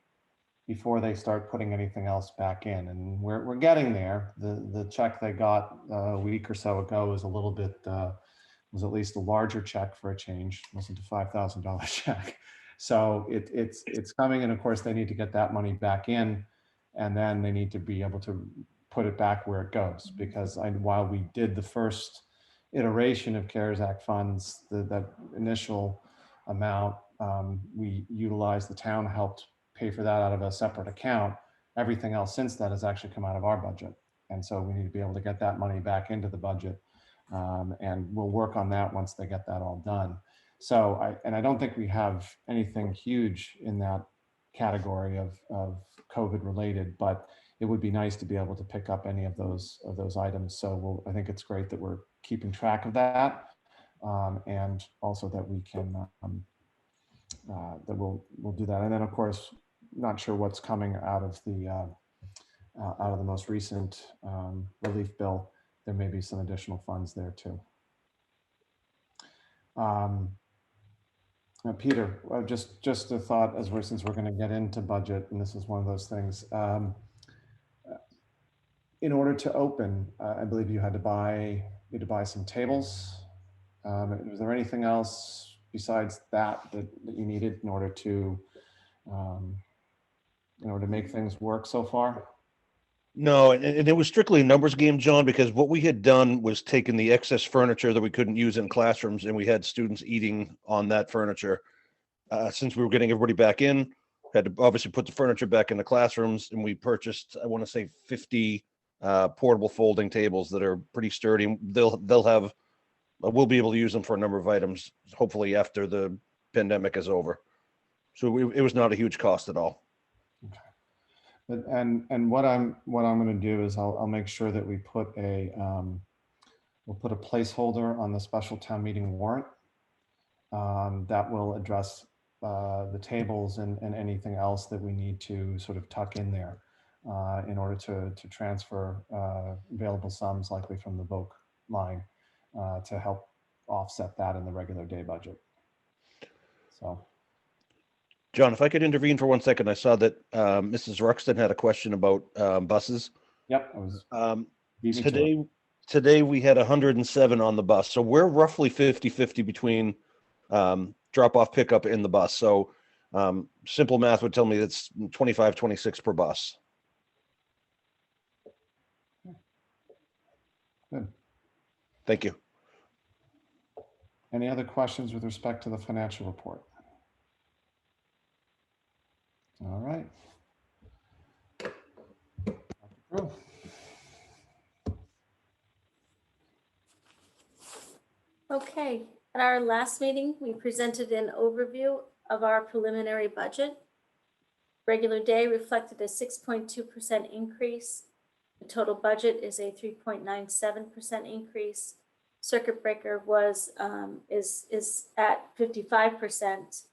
before they start putting anything else back in, and we're getting there. The check they got a week or so ago was a little bit was at least a larger check for a change. It wasn't a $5,000 check, so it's coming, and of course they need to get that money back in, and then they need to be able to put it back where it goes. Because while we did the first iteration of CARES Act funds, that initial amount, we utilized, the town helped pay for that out of a separate account. Everything else since that has actually come out of our budget. And so we need to be able to get that money back into the budget. And we'll work on that once they get that all done. So I don't think we have anything huge in that category of COVID related, but it would be nice to be able to pick up any of those items. So I think it's great that we're keeping track of that, and also that we can that we'll do that. And then of course, not sure what's coming out of the most recent relief bill. There may be some additional funds there too. Peter, just a thought since we're going to get into budget, and this is one of those things. In order to open, I believe you had to buy some tables. Was there anything else besides that you needed in order to make things work so far? No, and it was strictly a numbers game, John, because what we had done was taken the excess furniture that we couldn't use in classrooms, and we had students eating on that furniture. Since we were getting everybody back in, had to obviously put the furniture back in the classrooms, and we purchased, I want to say 50 portable folding tables that are pretty sturdy. They'll have, we'll be able to use them for a number of items, hopefully after the pandemic is over. So it was not a huge cost at all. And what I'm going to do is I'll make sure that we put we'll put a placeholder on the special town meeting warrant that will address the tables and anything else that we need to sort of tuck in there in order to transfer available sums likely from the VOC line to help offset that in the regular day budget. So. John, if I could intervene for 1 second, I saw that Mrs. Ruxton had a question about buses. Yep, I was Today we had 107 on the bus, so we're roughly 50-50 between drop-off, pickup, in the bus. So simple math would tell me that's 25, 26 per bus. Good. Thank you. Any other questions with respect to the financial report? All right. Okay, at our last meeting, we presented an overview of our preliminary budget. Regular day reflected a 6.2% increase. The total budget is a 3.97% increase. Circuit breaker is at 55%.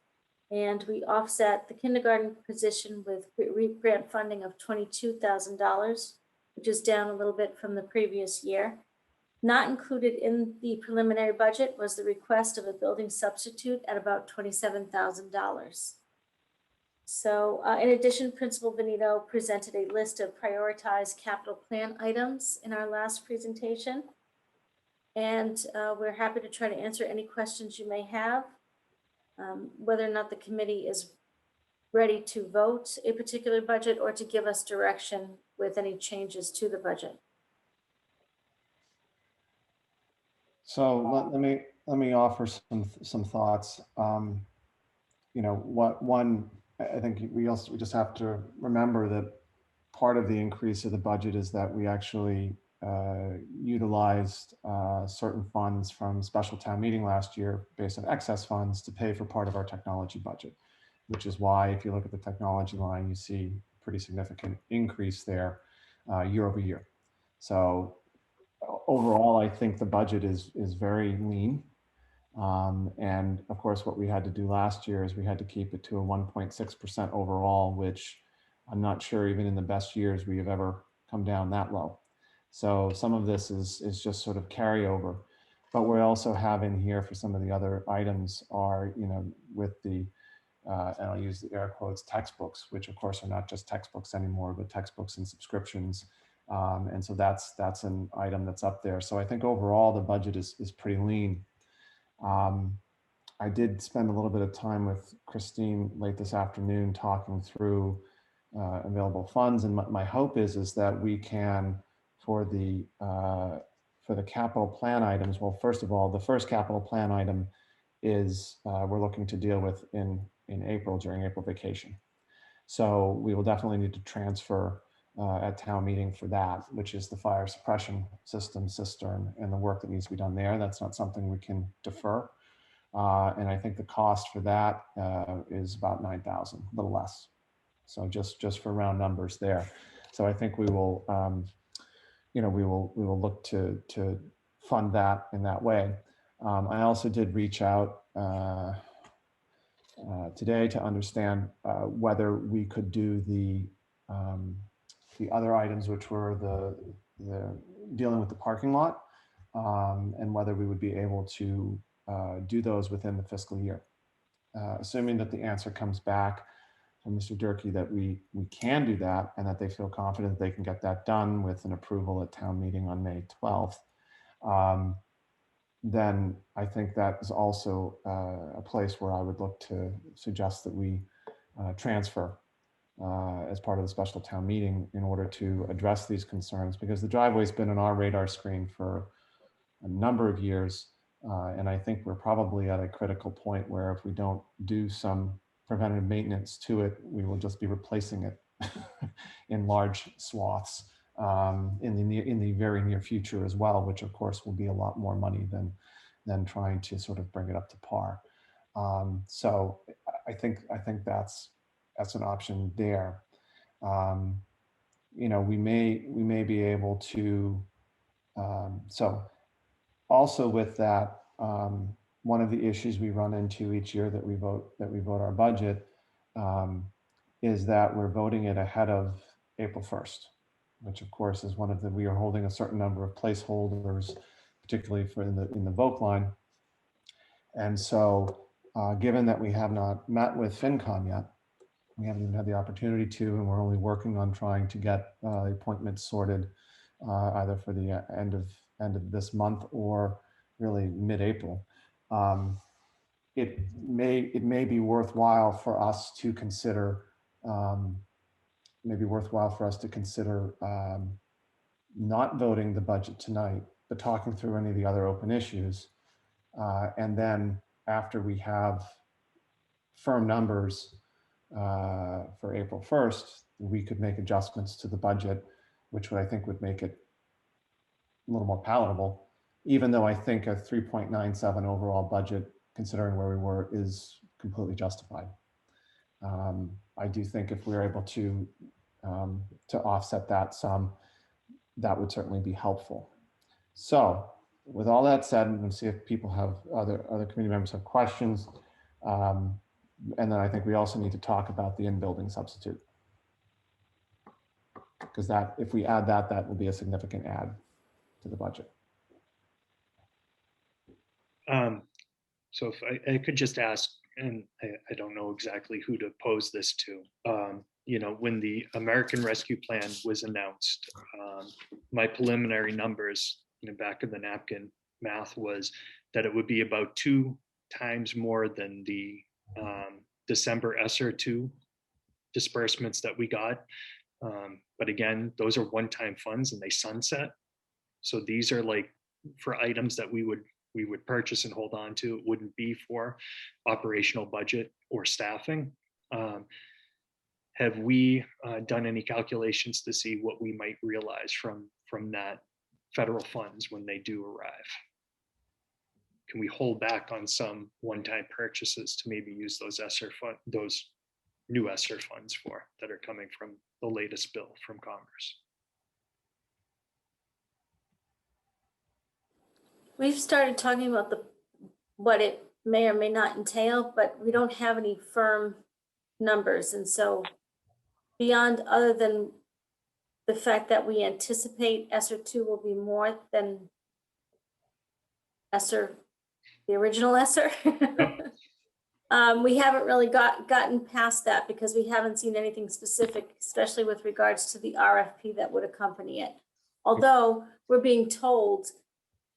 And we offset the kindergarten position with grant funding of $22,000, which is down a little bit from the previous year. Not included in the preliminary budget was the request of a building substitute at about $27,000. So in addition, Principal Benito presented a list of prioritized capital plan items in our last presentation. And we're happy to try to answer any questions you may have. Whether or not the committee is ready to vote a particular budget or to give us direction with any changes to the budget. So let me offer some thoughts. You know, one, I think we just have to remember that part of the increase of the budget is that we actually utilized certain funds from special town meeting last year based on excess funds to pay for part of our technology budget, which is why if you look at the technology line, you see a pretty significant increase there year over year. So overall, I think the budget is very lean. And of course, what we had to do last year is we had to keep it to a 1.6% overall, which I'm not sure even in the best years we have ever come down that low. So some of this is just sort of carryover, but we also have in here for some of the other items are, you know, with the, and I'll use the air quotes, textbooks, which of course are not just textbooks anymore, but textbooks and subscriptions. And so that's an item that's up there. So I think overall the budget is pretty lean. I did spend a little bit of time with Christine late this afternoon talking through available funds, and my hope is that we can, for the capital plan items. Well, first of all, the first capital plan item is we're looking to deal with in April during April vacation. So we will definitely need to transfer at town meeting for that, which is the fire suppression system cistern and the work that needs to be done there. That's not something we can defer. And I think the cost for that is about $9,000, a little less. So just for round numbers there. So I think we will, you know, we will look to fund that in that way. I also did reach out today to understand whether we could do the other items, which were the dealing with the parking lot, and whether we would be able to do those within the fiscal year. Assuming that the answer comes back from Mr. Durkee that we can do that and that they feel confident they can get that done with an approval at town meeting on May 12th, then I think that is also a place where I would look to suggest that we transfer as part of the special town meeting in order to address these concerns, because the driveway's been on our radar screen for a number of years. And I think we're probably at a critical point where if we don't do some preventative maintenance to it, we will just be replacing it in large swaths in the very near future as well, which of course will be a lot more money than trying to sort of bring it up to par. So I think that's an option there. You know, we may be able to. So also with that, one of the issues we run into each year that we vote our budget is that we're voting it ahead of April 1st, which of course is one of the, we are holding a certain number of placeholders, particularly for in the vote line. And so given that we have not met with FinCom yet, we haven't even had the opportunity to, and we're only working on trying to get the appointments sorted either for the end of this month or really mid-April. It may be worthwhile for us to consider not voting the budget tonight, but talking through any of the other open issues. And then after we have firm numbers for April 1st, we could make adjustments to the budget, which I think would make it a little more palatable, even though I think a 3.97 overall budget, considering where we were, is completely justified. I do think if we're able to offset that some, that would certainly be helpful. So with all that said, I'm going to see if people have other committee members have questions. And then I think we also need to talk about the in-building substitute, because that, if we add that, that will be a significant add to the budget. So if I could just ask, and I don't know exactly who to pose this to, you know, when the American Rescue Plan was announced, my preliminary numbers in the back of the napkin math was that it would be about 2 times more than the December ESSER 2 disbursements that we got. But again, those are one-time funds and they sunset. So these are like for items that we would purchase and hold on to. It wouldn't be for operational budget or staffing. Have we done any calculations to see what we might realize from that federal funds when they do arrive? Can we hold back on some one-time purchases to maybe use those new ESSER funds for that are coming from the latest bill from Congress? We've started talking about what it may or may not entail, but we don't have any firm numbers. And so beyond, other than the fact that we anticipate ESSER 2 will be more than ESSER, the original ESSER. We haven't really gotten past that because we haven't seen anything specific, especially with regards to the RFP that would accompany it. Although we're being told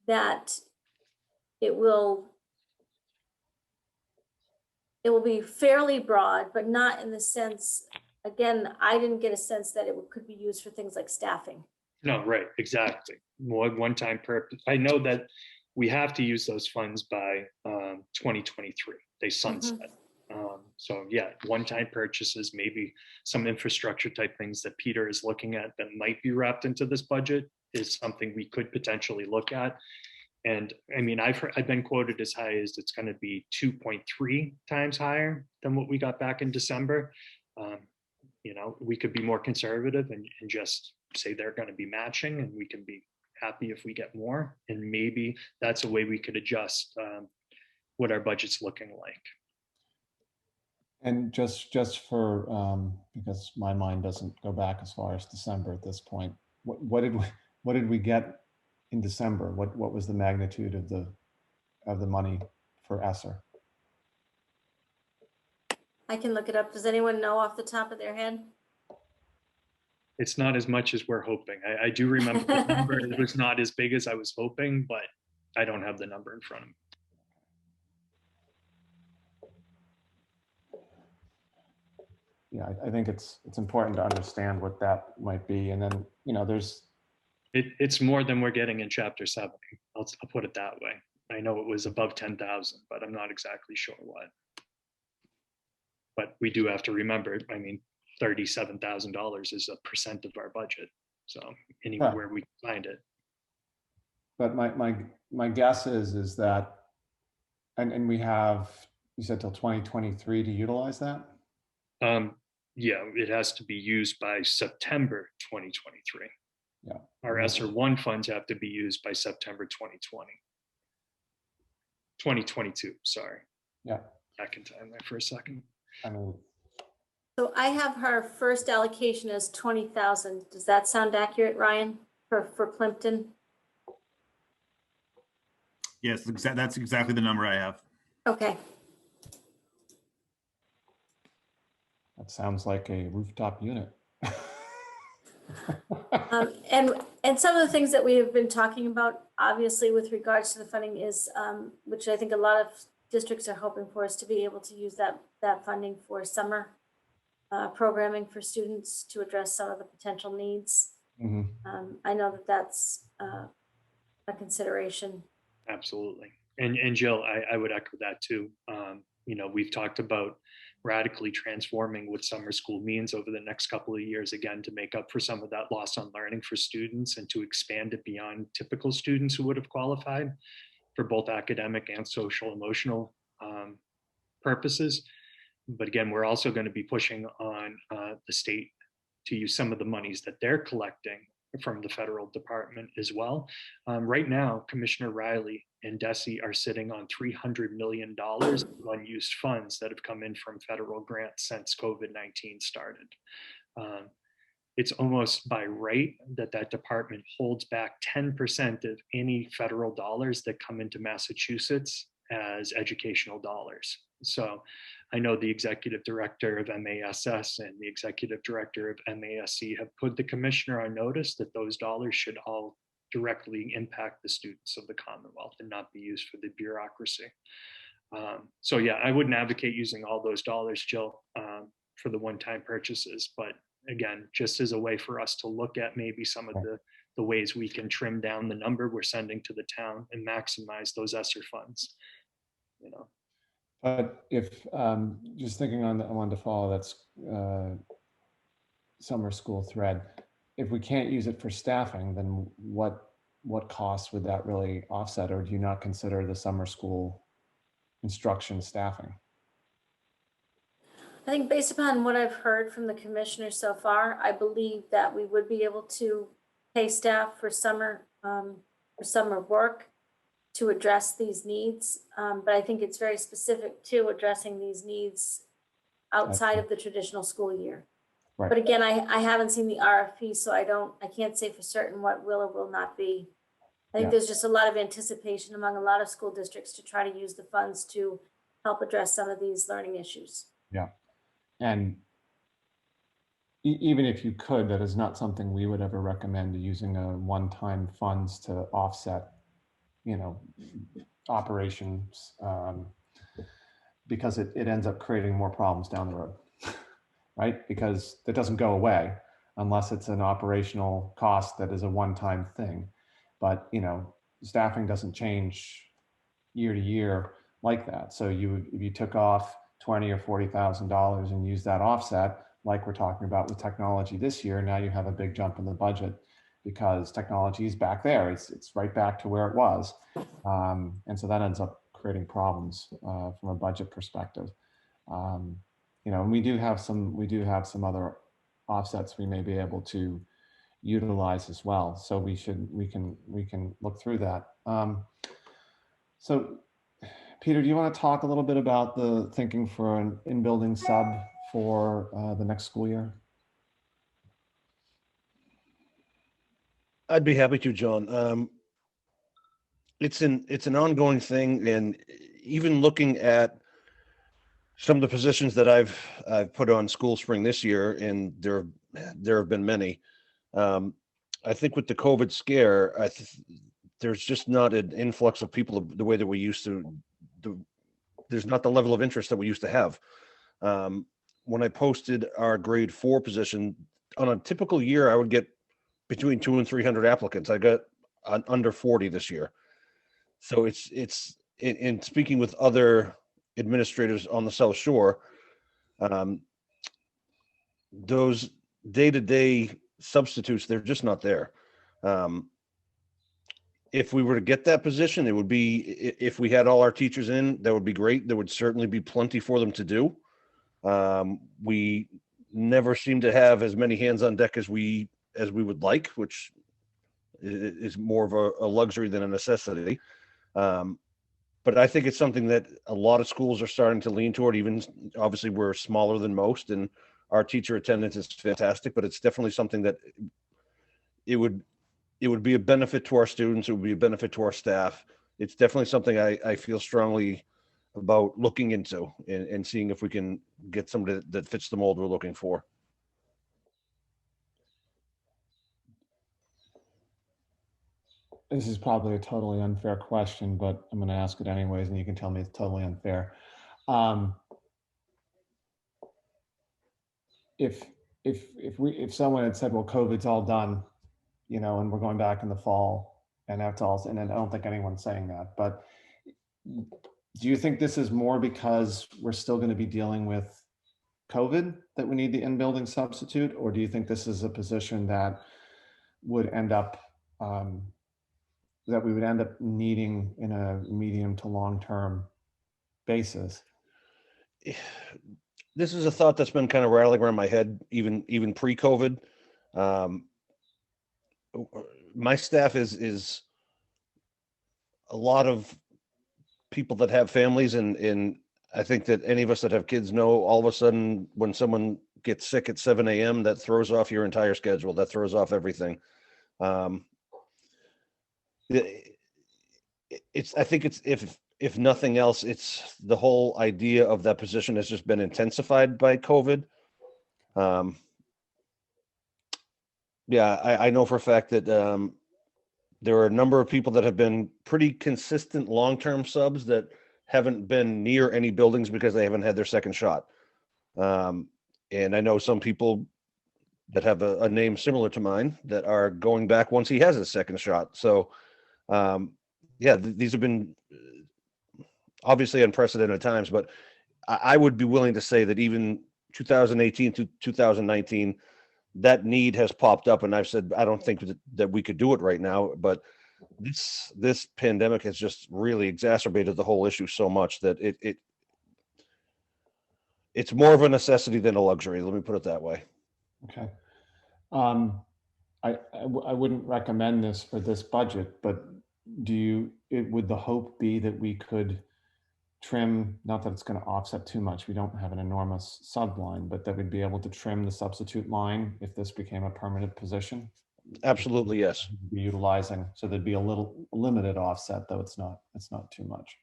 that it will be fairly broad, but not in the sense, again, I didn't get a sense that it could be used for things like staffing. No, right, exactly. One-time purpose. I know that we have to use those funds by 2023. They sunset. So yeah, one-time purchases, maybe some infrastructure type things that Peter is looking at that might be wrapped into this budget is something we could potentially look at. And I mean, I've been quoted as high as it's going to be 2.3 times higher than what we got back in December. You know, we could be more conservative and just say they're going to be matching, and we can be happy if we get more. And maybe that's a way we could adjust what our budget's looking like. And just for because my mind doesn't go back as far as December at this point, what did we get in December? What was the magnitude of the money for ESSER? I can look it up. Does anyone know off the top of their head? It's not as much as we're hoping. I do remember the number. It was not as big as I was hoping, but I don't have the number in front of me. yeah, I think it's important to understand what that might be. And then, there's, It's more than we're getting in chapter 7. I'll put it that way. I know it was above 10,000, but I'm not exactly sure what. But we do have to remember, I mean, $37,000 is a percent of our budget. So anywhere we find it. but my guess is that, and we have, you said till 2023 to utilize that? Yeah, it has to be used by September 2023. Yeah. Our ESSER 1 funds have to be used by September 2022, sorry. Yeah. Back in time there for a second. I mean, So I have her first allocation as 20,000. Does that sound accurate, Ryan, for Plimpton? Yes, that's exactly the number I have. Okay. that sounds like a rooftop unit. And some of the things that we have been talking about, obviously, with regards to the funding is, which I think a lot of districts are hoping for, is to be able to use that funding for summer programming for students to address some of the potential needs. Mhm. I know that that's a consideration. Absolutely. And Jill, I would echo that too. We've talked about radically transforming what summer school means over the next couple of years, again, to make up for some of that loss on learning for students and to expand it beyond typical students who would have qualified for both academic and social emotional purposes. But again, we're also going to be pushing on the state to use some of the monies that they're collecting from the federal department as well. Right now, Commissioner Riley and DESE are sitting on $300 million of unused funds that have come in from federal grants since COVID-19 started. It's almost by right that department holds back 10% of any federal dollars that come into Massachusetts as educational dollars. So I know the executive director of MASS and the executive director of MASC have put the commissioner on notice that those dollars should all directly impact the students of the Commonwealth and not be used for the bureaucracy. So yeah, I wouldn't advocate using all those dollars, Jill, for the one-time purchases, but again, just as a way for us to look at maybe some of the ways we can trim down the number we're sending to the town and maximize those ESSER funds, But if, just thinking I wanted to follow that's summer school thread, if we can't use it for staffing, then what costs would that really offset? Or do you not consider the summer school instruction staffing? I think based upon what I've heard from the commissioner so far, I believe that we would be able to pay staff for summer work to address these needs. But I think it's very specific to addressing these needs outside of the traditional school year. Right. But again, I haven't seen the RFP, so I can't say for certain what will or will not be. I think there's just a lot of anticipation among a lot of school districts to try to use the funds to help address some of these learning issues. Yeah. And even if you could, that is not something we would ever recommend, using a one-time funds to offset, operations, because it ends up creating more problems down the road, right? Because that doesn't go away unless it's an operational cost that is a one-time thing. But, staffing doesn't change year to year like that. So if you took off $20,000 or $40,000 and use that offset, like we're talking about with technology this year, now you have a big jump in the budget because technology is back there. It's right back to where it was. And so that ends up creating problems from a budget perspective. And we do have some other offsets we may be able to utilize as well. So we can look through that. So Peter, do you want to talk a little bit about the thinking for an in-building sub for the next school year? I'd be happy to, John. It's an ongoing thing, and even looking at some of the positions that I've put on School Spring this year, and there have been many. I think with the COVID scare, there's just not an influx of people the way that we used to. There's not the level of interest that we used to have. when I posted our grade 4 position, on a typical year, I would get between 200 and 300 applicants. I got under 40 this year. So it's in speaking with other administrators on the South Shore, those day-to-day substitutes, they're just not there. If we were to get that position, it would be, if we had all our teachers in, that would be great. There would certainly be plenty for them to do. We never seem to have as many hands on deck as we would like, which is more of a luxury than a necessity. But I think it's something that a lot of schools are starting to lean toward. Even obviously we're smaller than most and our teacher attendance is fantastic, but it's definitely something that it would be a benefit to our students. It would be a benefit to our staff. It's definitely something I feel strongly about looking into and seeing if we can get somebody that fits the mold we're looking for. This is probably a totally unfair question, but I'm going to ask it anyways, and you can tell me it's totally unfair. If someone had said, well, COVID's all done, you know, and we're going back in the fall, and that's all, and I don't think anyone's saying that, but do you think this is more because we're still going to be dealing with COVID that we need the in-building substitute, or do you think this is a position that would end up that we would end up needing in a medium to long-term basis? This is a thought that's been kind of rattling around my head, even pre-COVID. My staff is a lot of people that have families, and I think that any of us that have kids know, all of a sudden when someone gets sick at 7 a.m., that throws off your entire schedule. That throws off everything. I think it's, if nothing else, it's the whole idea of that position has just been intensified by COVID. Yeah, I know for a fact that there are a number of people that have been pretty consistent long-term subs that haven't been near any buildings because they haven't had their second shot. And I know some people that have a name similar to mine that are going back once he has his second shot. So yeah, these have been obviously unprecedented times, but I would be willing to say that even 2018 to 2019, that need has popped up. And I've said, I don't think that we could do it right now, but this pandemic has just really exacerbated the whole issue so much that it's more of a necessity than a luxury. Let me put it that way. Okay. I wouldn't recommend this for this budget, but would the hope be that we could trim, not that it's going to offset too much, we don't have an enormous sub line, but that we'd be able to trim the substitute line if this became a permanent position? Absolutely, yes. Be utilizing, so there'd be a little limited offset, though it's not too much.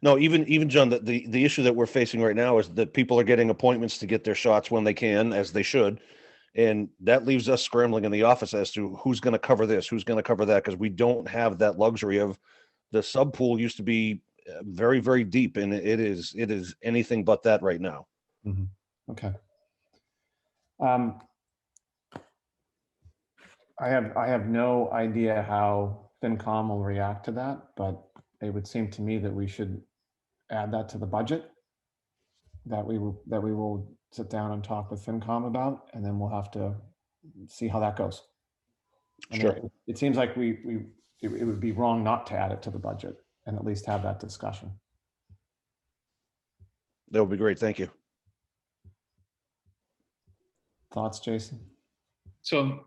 No, even John, the issue that we're facing right now is that people are getting appointments to get their shots when they can, as they should. And that leaves us scrambling in the office as to who's going to cover this, who's going to cover that, because we don't have that luxury of the sub pool used to be very, very deep, and it is anything but that right now. Mm-hmm. Okay. I have no idea how FinCom will react to that, but it would seem to me that we should add that to the budget, that we will sit down and talk with FinCom about, and then we'll have to see how that goes. Sure. It seems like it would be wrong not to add it to the budget and at least have that discussion. That would be great. Thank you. Thoughts, Jason? So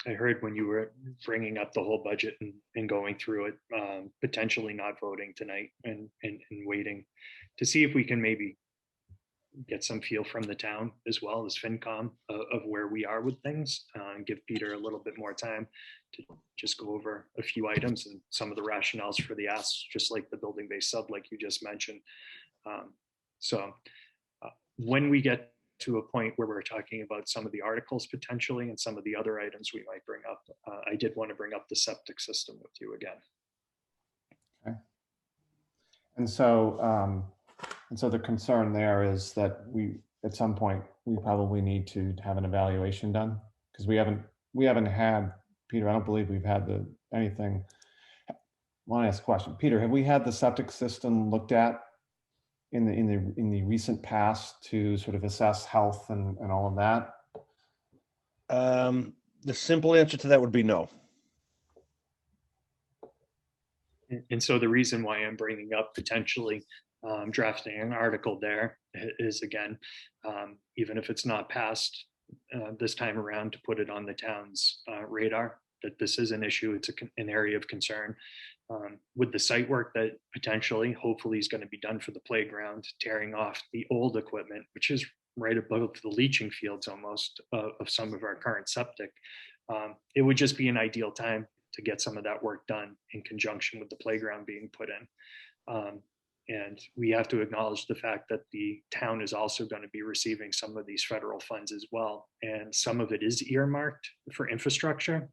I heard when you were bringing up the whole budget and going through it, potentially not voting tonight and waiting to see if we can maybe get some feel from the town as well as FinCom of where we are with things, and give Peter a little bit more time to just go over a few items and some of the rationales for the asks, just like the building-based sub, like you just mentioned. So when we get to a point where we're talking about some of the articles potentially and some of the other items we might bring up, I did want to bring up the septic system with you again. Okay. And so And so the concern there is that at some point, we probably need to have an evaluation done because we haven't had, Peter, I don't believe we've had anything. I want to ask a question. Peter, have we had the septic system looked at in the recent past to sort of assess health and all of that? The simple answer to that would be no. And so the reason why I'm bringing up potentially drafting an article there is, again, even if it's not passed this time around, to put it on the town's radar, that this is an issue. It's an area of concern. With the site work that potentially, hopefully, is going to be done for the playground, tearing off the old equipment, which is right above the leaching fields almost of some of our current septic, it would just be an ideal time to get some of that work done in conjunction with the playground being put in. And we have to acknowledge the fact that the town is also going to be receiving some of these federal funds as well. And some of it is earmarked for infrastructure.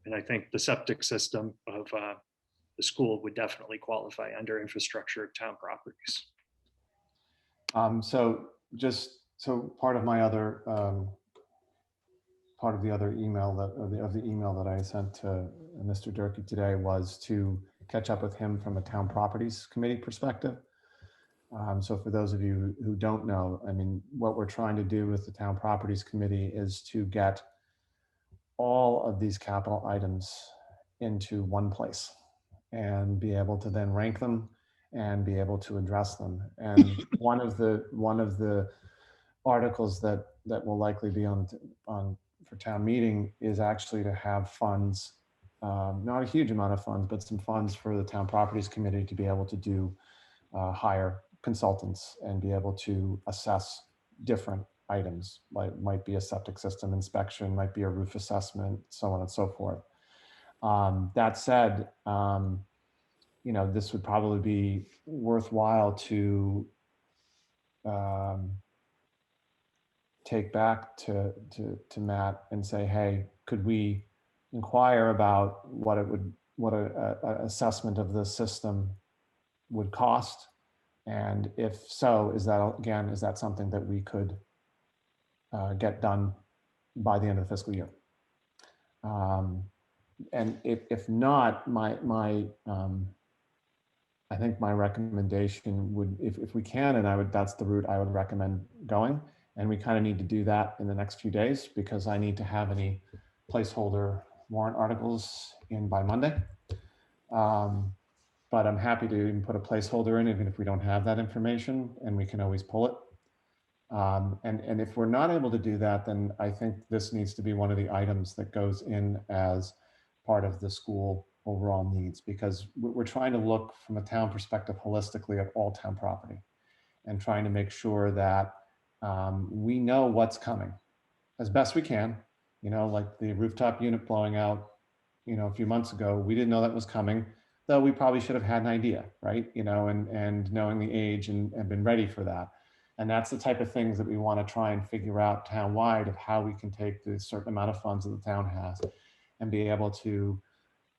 And I think the septic system of the school would definitely qualify under infrastructure of town properties. So part of my other part of the other email of the email that I sent to Mr. Durkee today was to catch up with him from a town properties committee perspective. So for those of you who don't know, I mean, what we're trying to do with the town properties committee is to get all of these capital items into one place and be able to then rank them and be able to address them. And one of the articles that will likely be on for town meeting is actually to have funds, not a huge amount of funds, but some funds for the town properties committee to be able to do hire consultants and be able to assess different items, like might be a septic system inspection, might be a roof assessment, so on and so forth. That said, this would probably be worthwhile to take back to Matt and say, hey, could we inquire about what a assessment of the system would cost? And if so, is that something that we could get done by the end of the fiscal year? And if not, I think my recommendation would, if we can, and that's the route I would recommend going. And we kind of need to do that in the next few days because I need to have any placeholder warrant articles in by Monday. But I'm happy to even put a placeholder in, even if we don't have that information, and we can always pull it. And if we're not able to do that, then I think this needs to be one of the items that goes in as part of the school overall needs, because we're trying to look from a town perspective holistically at all town property and trying to make sure that we know what's coming as best we can. Like the rooftop unit blowing out, a few months ago, we didn't know that was coming, though we probably should have had an idea, right? And knowing the age and been ready for that. And that's the type of things that we want to try and figure out town-wide of how we can take the certain amount of funds that the town has and be able to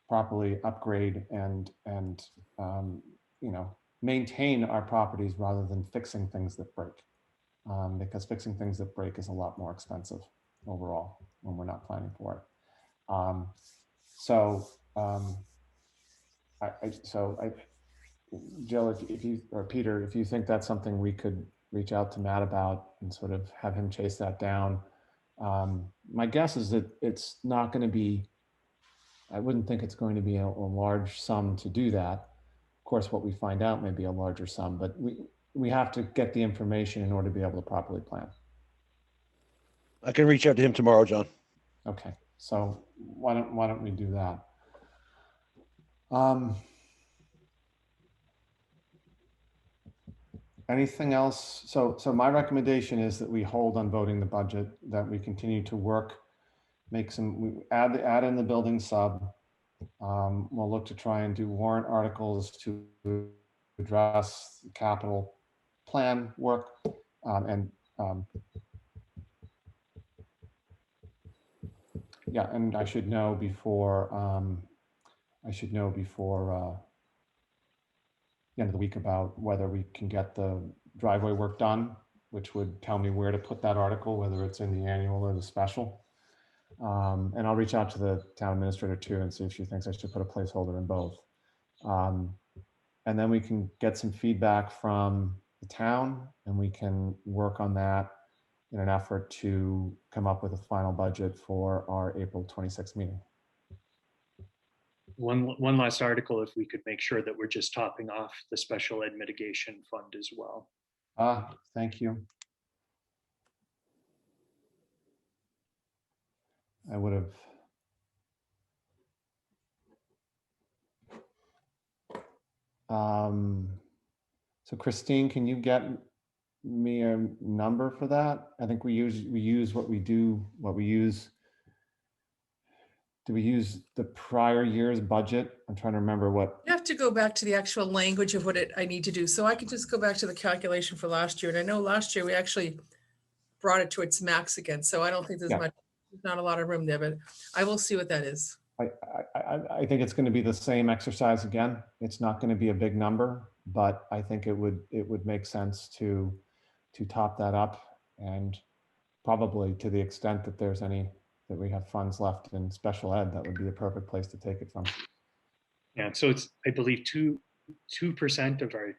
properly upgrade and maintain our properties rather than fixing things that break. Because fixing things that break is a lot more expensive overall when we're not planning for it. Jill, if you or Peter, if you think that's something we could reach out to Matt about and sort of have him chase that down, my guess is that it's not going to be, I wouldn't think it's going to be a large sum to do that. Of course, what we find out may be a larger sum, but we have to get the information in order to be able to properly plan. I can reach out to him tomorrow, John. Okay, so why don't we do that? Anything else? So my recommendation is that we hold on voting the budget, that we continue to work, we add in the building sub. We'll look to try and do warrant articles to address the capital plan work, and I should know before the end of the week about whether we can get the driveway work done, which would tell me where to put that article, whether it's in the annual or the special. And I'll reach out to the town administrator too and see if she thinks I should put a placeholder in both. And then we can get some feedback from the town and we can work on that in an effort to come up with a final budget for our April 26th meeting. One last article, if we could make sure that we're just topping off the special ed mitigation fund as well. Thank you. I would have. So Christine, can you get me a number for that? I think we use what we use. Do we use the prior year's budget? I'm trying to remember what. You have to go back to the actual language of what I need to do. So I could just go back to the calculation for last year. And I know last year we actually brought it to its max again. So I don't think there's not a lot of room there, but I will see what that is. I think it's going to be the same exercise again. It's not going to be a big number, but I think it would make sense to top that up, and probably to the extent that there's any that we have funds left in special ed, that would be a perfect place to take it from. Yeah, so it's, I believe, 2% of our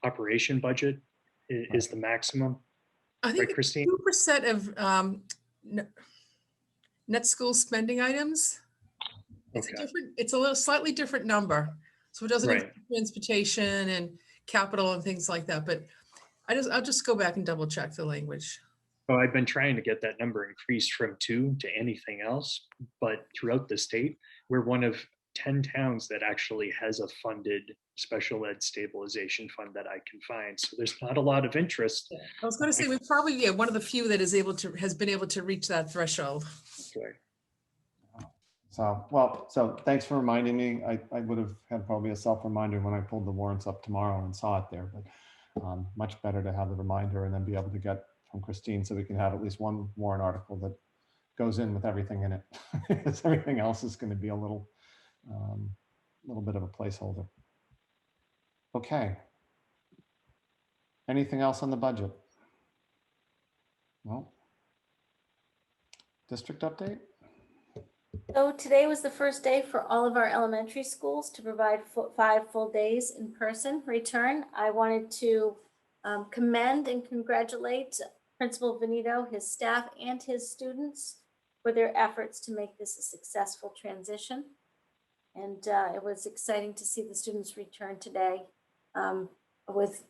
operation budget is the maximum. I think right, Christine? 2% of net school spending items. It's Okay. it's a little slightly different number. So it doesn't Right. include transportation and capital and things like that. But I'll just go back and double check the language. So I've been trying to get that number increased from 2 to anything else, but throughout the state, we're one of 10 towns that actually has a funded special ed stabilization fund that I can find. So there's not a lot of interest. I was going to say we're probably one of the few that has been able to reach that threshold. Okay. So thanks for reminding me. I would have had probably a self reminder when I pulled the warrants up tomorrow and saw it there, but much better to have the reminder and then be able to get from Christine so we can have at least one warrant article that goes in with everything in it. Because everything else is going to be a little bit of a placeholder. Okay. Anything else on the budget? No. District update? So today was the first day for all of our elementary schools to provide 5 full days in person return. I wanted to commend and congratulate Principal Benito, his staff, and his students for their efforts to make this a successful transition. And it was exciting to see the students return today with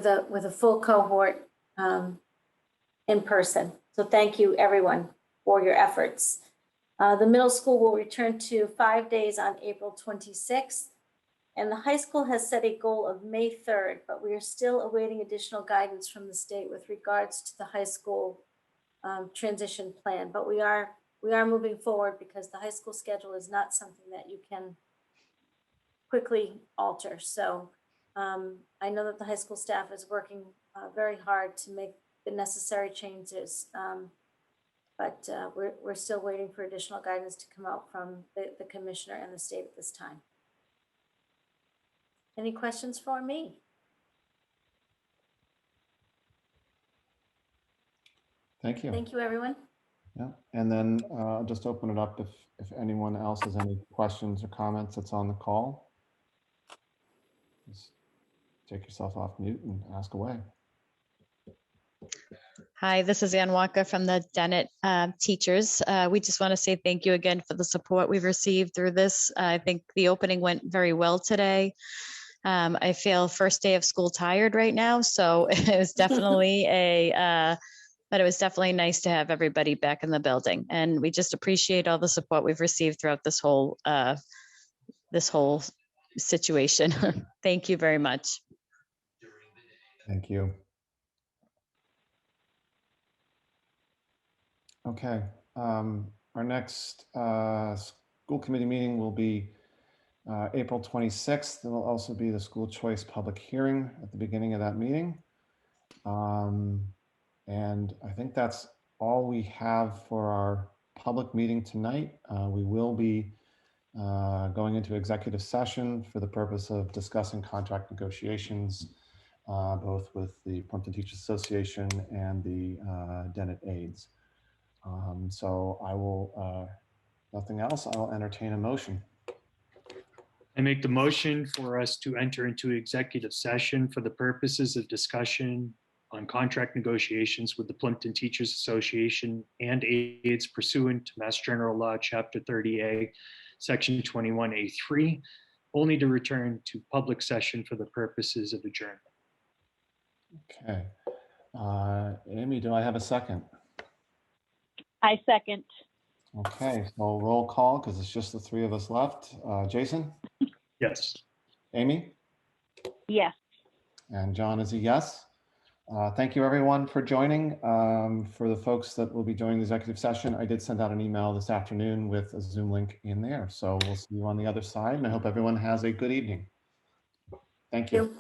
a full cohort in person. So thank you, everyone, for your efforts. The middle school will return to 5 days on April 26th, and the high school has set a goal of May 3rd, but we are still awaiting additional guidance from the state with regards to the high school transition plan. But we are moving forward because the high school schedule is not something that you can quickly alter. So I know that the high school staff is working very hard to make the necessary changes. But we're still waiting for additional guidance to come out from the commissioner and the state at this time. Any questions for me? Thank you. Thank you, everyone. Yeah, and then I'll just open it up if anyone else has any questions or comments that's on the call. Just take yourself off mute and ask away. Hi, this is Ann Walker from the Dennett teachers. We just want to say thank you again for the support we've received through this. I think the opening went very well today. I feel first day of school tired right now, so it was definitely but it was definitely nice to have everybody back in the building. And we just appreciate all the support we've received throughout this whole situation. Thank you very much. Thank you. Okay, our next school committee meeting will be April 26th. There will also be the school choice public hearing at the beginning of that meeting. And I think that's all we have for our public meeting tonight. We will be going into executive session for the purpose of discussing contract negotiations both with the Plimpton Teachers Association and the Dennett aides. So I will, nothing else, I'll entertain a motion. I make the motion for us to enter into executive session for the purposes of discussion on contract negotiations with the Plimpton Teachers Association and aides pursuant to Mass General Law, Chapter 30A, Section 21A3, only to return to public session for the purposes of adjournment. Okay. Amy, do I have a second? I second. Okay, so roll call because it's just the three of us left. Jason, Yes. Amy, Yes. and John is a yes. Thank you everyone for joining. For the folks that will be joining the executive session, I did send out an email this afternoon with a Zoom link in there. So we'll see you on the other side and I hope everyone has a good evening. Thank you. You.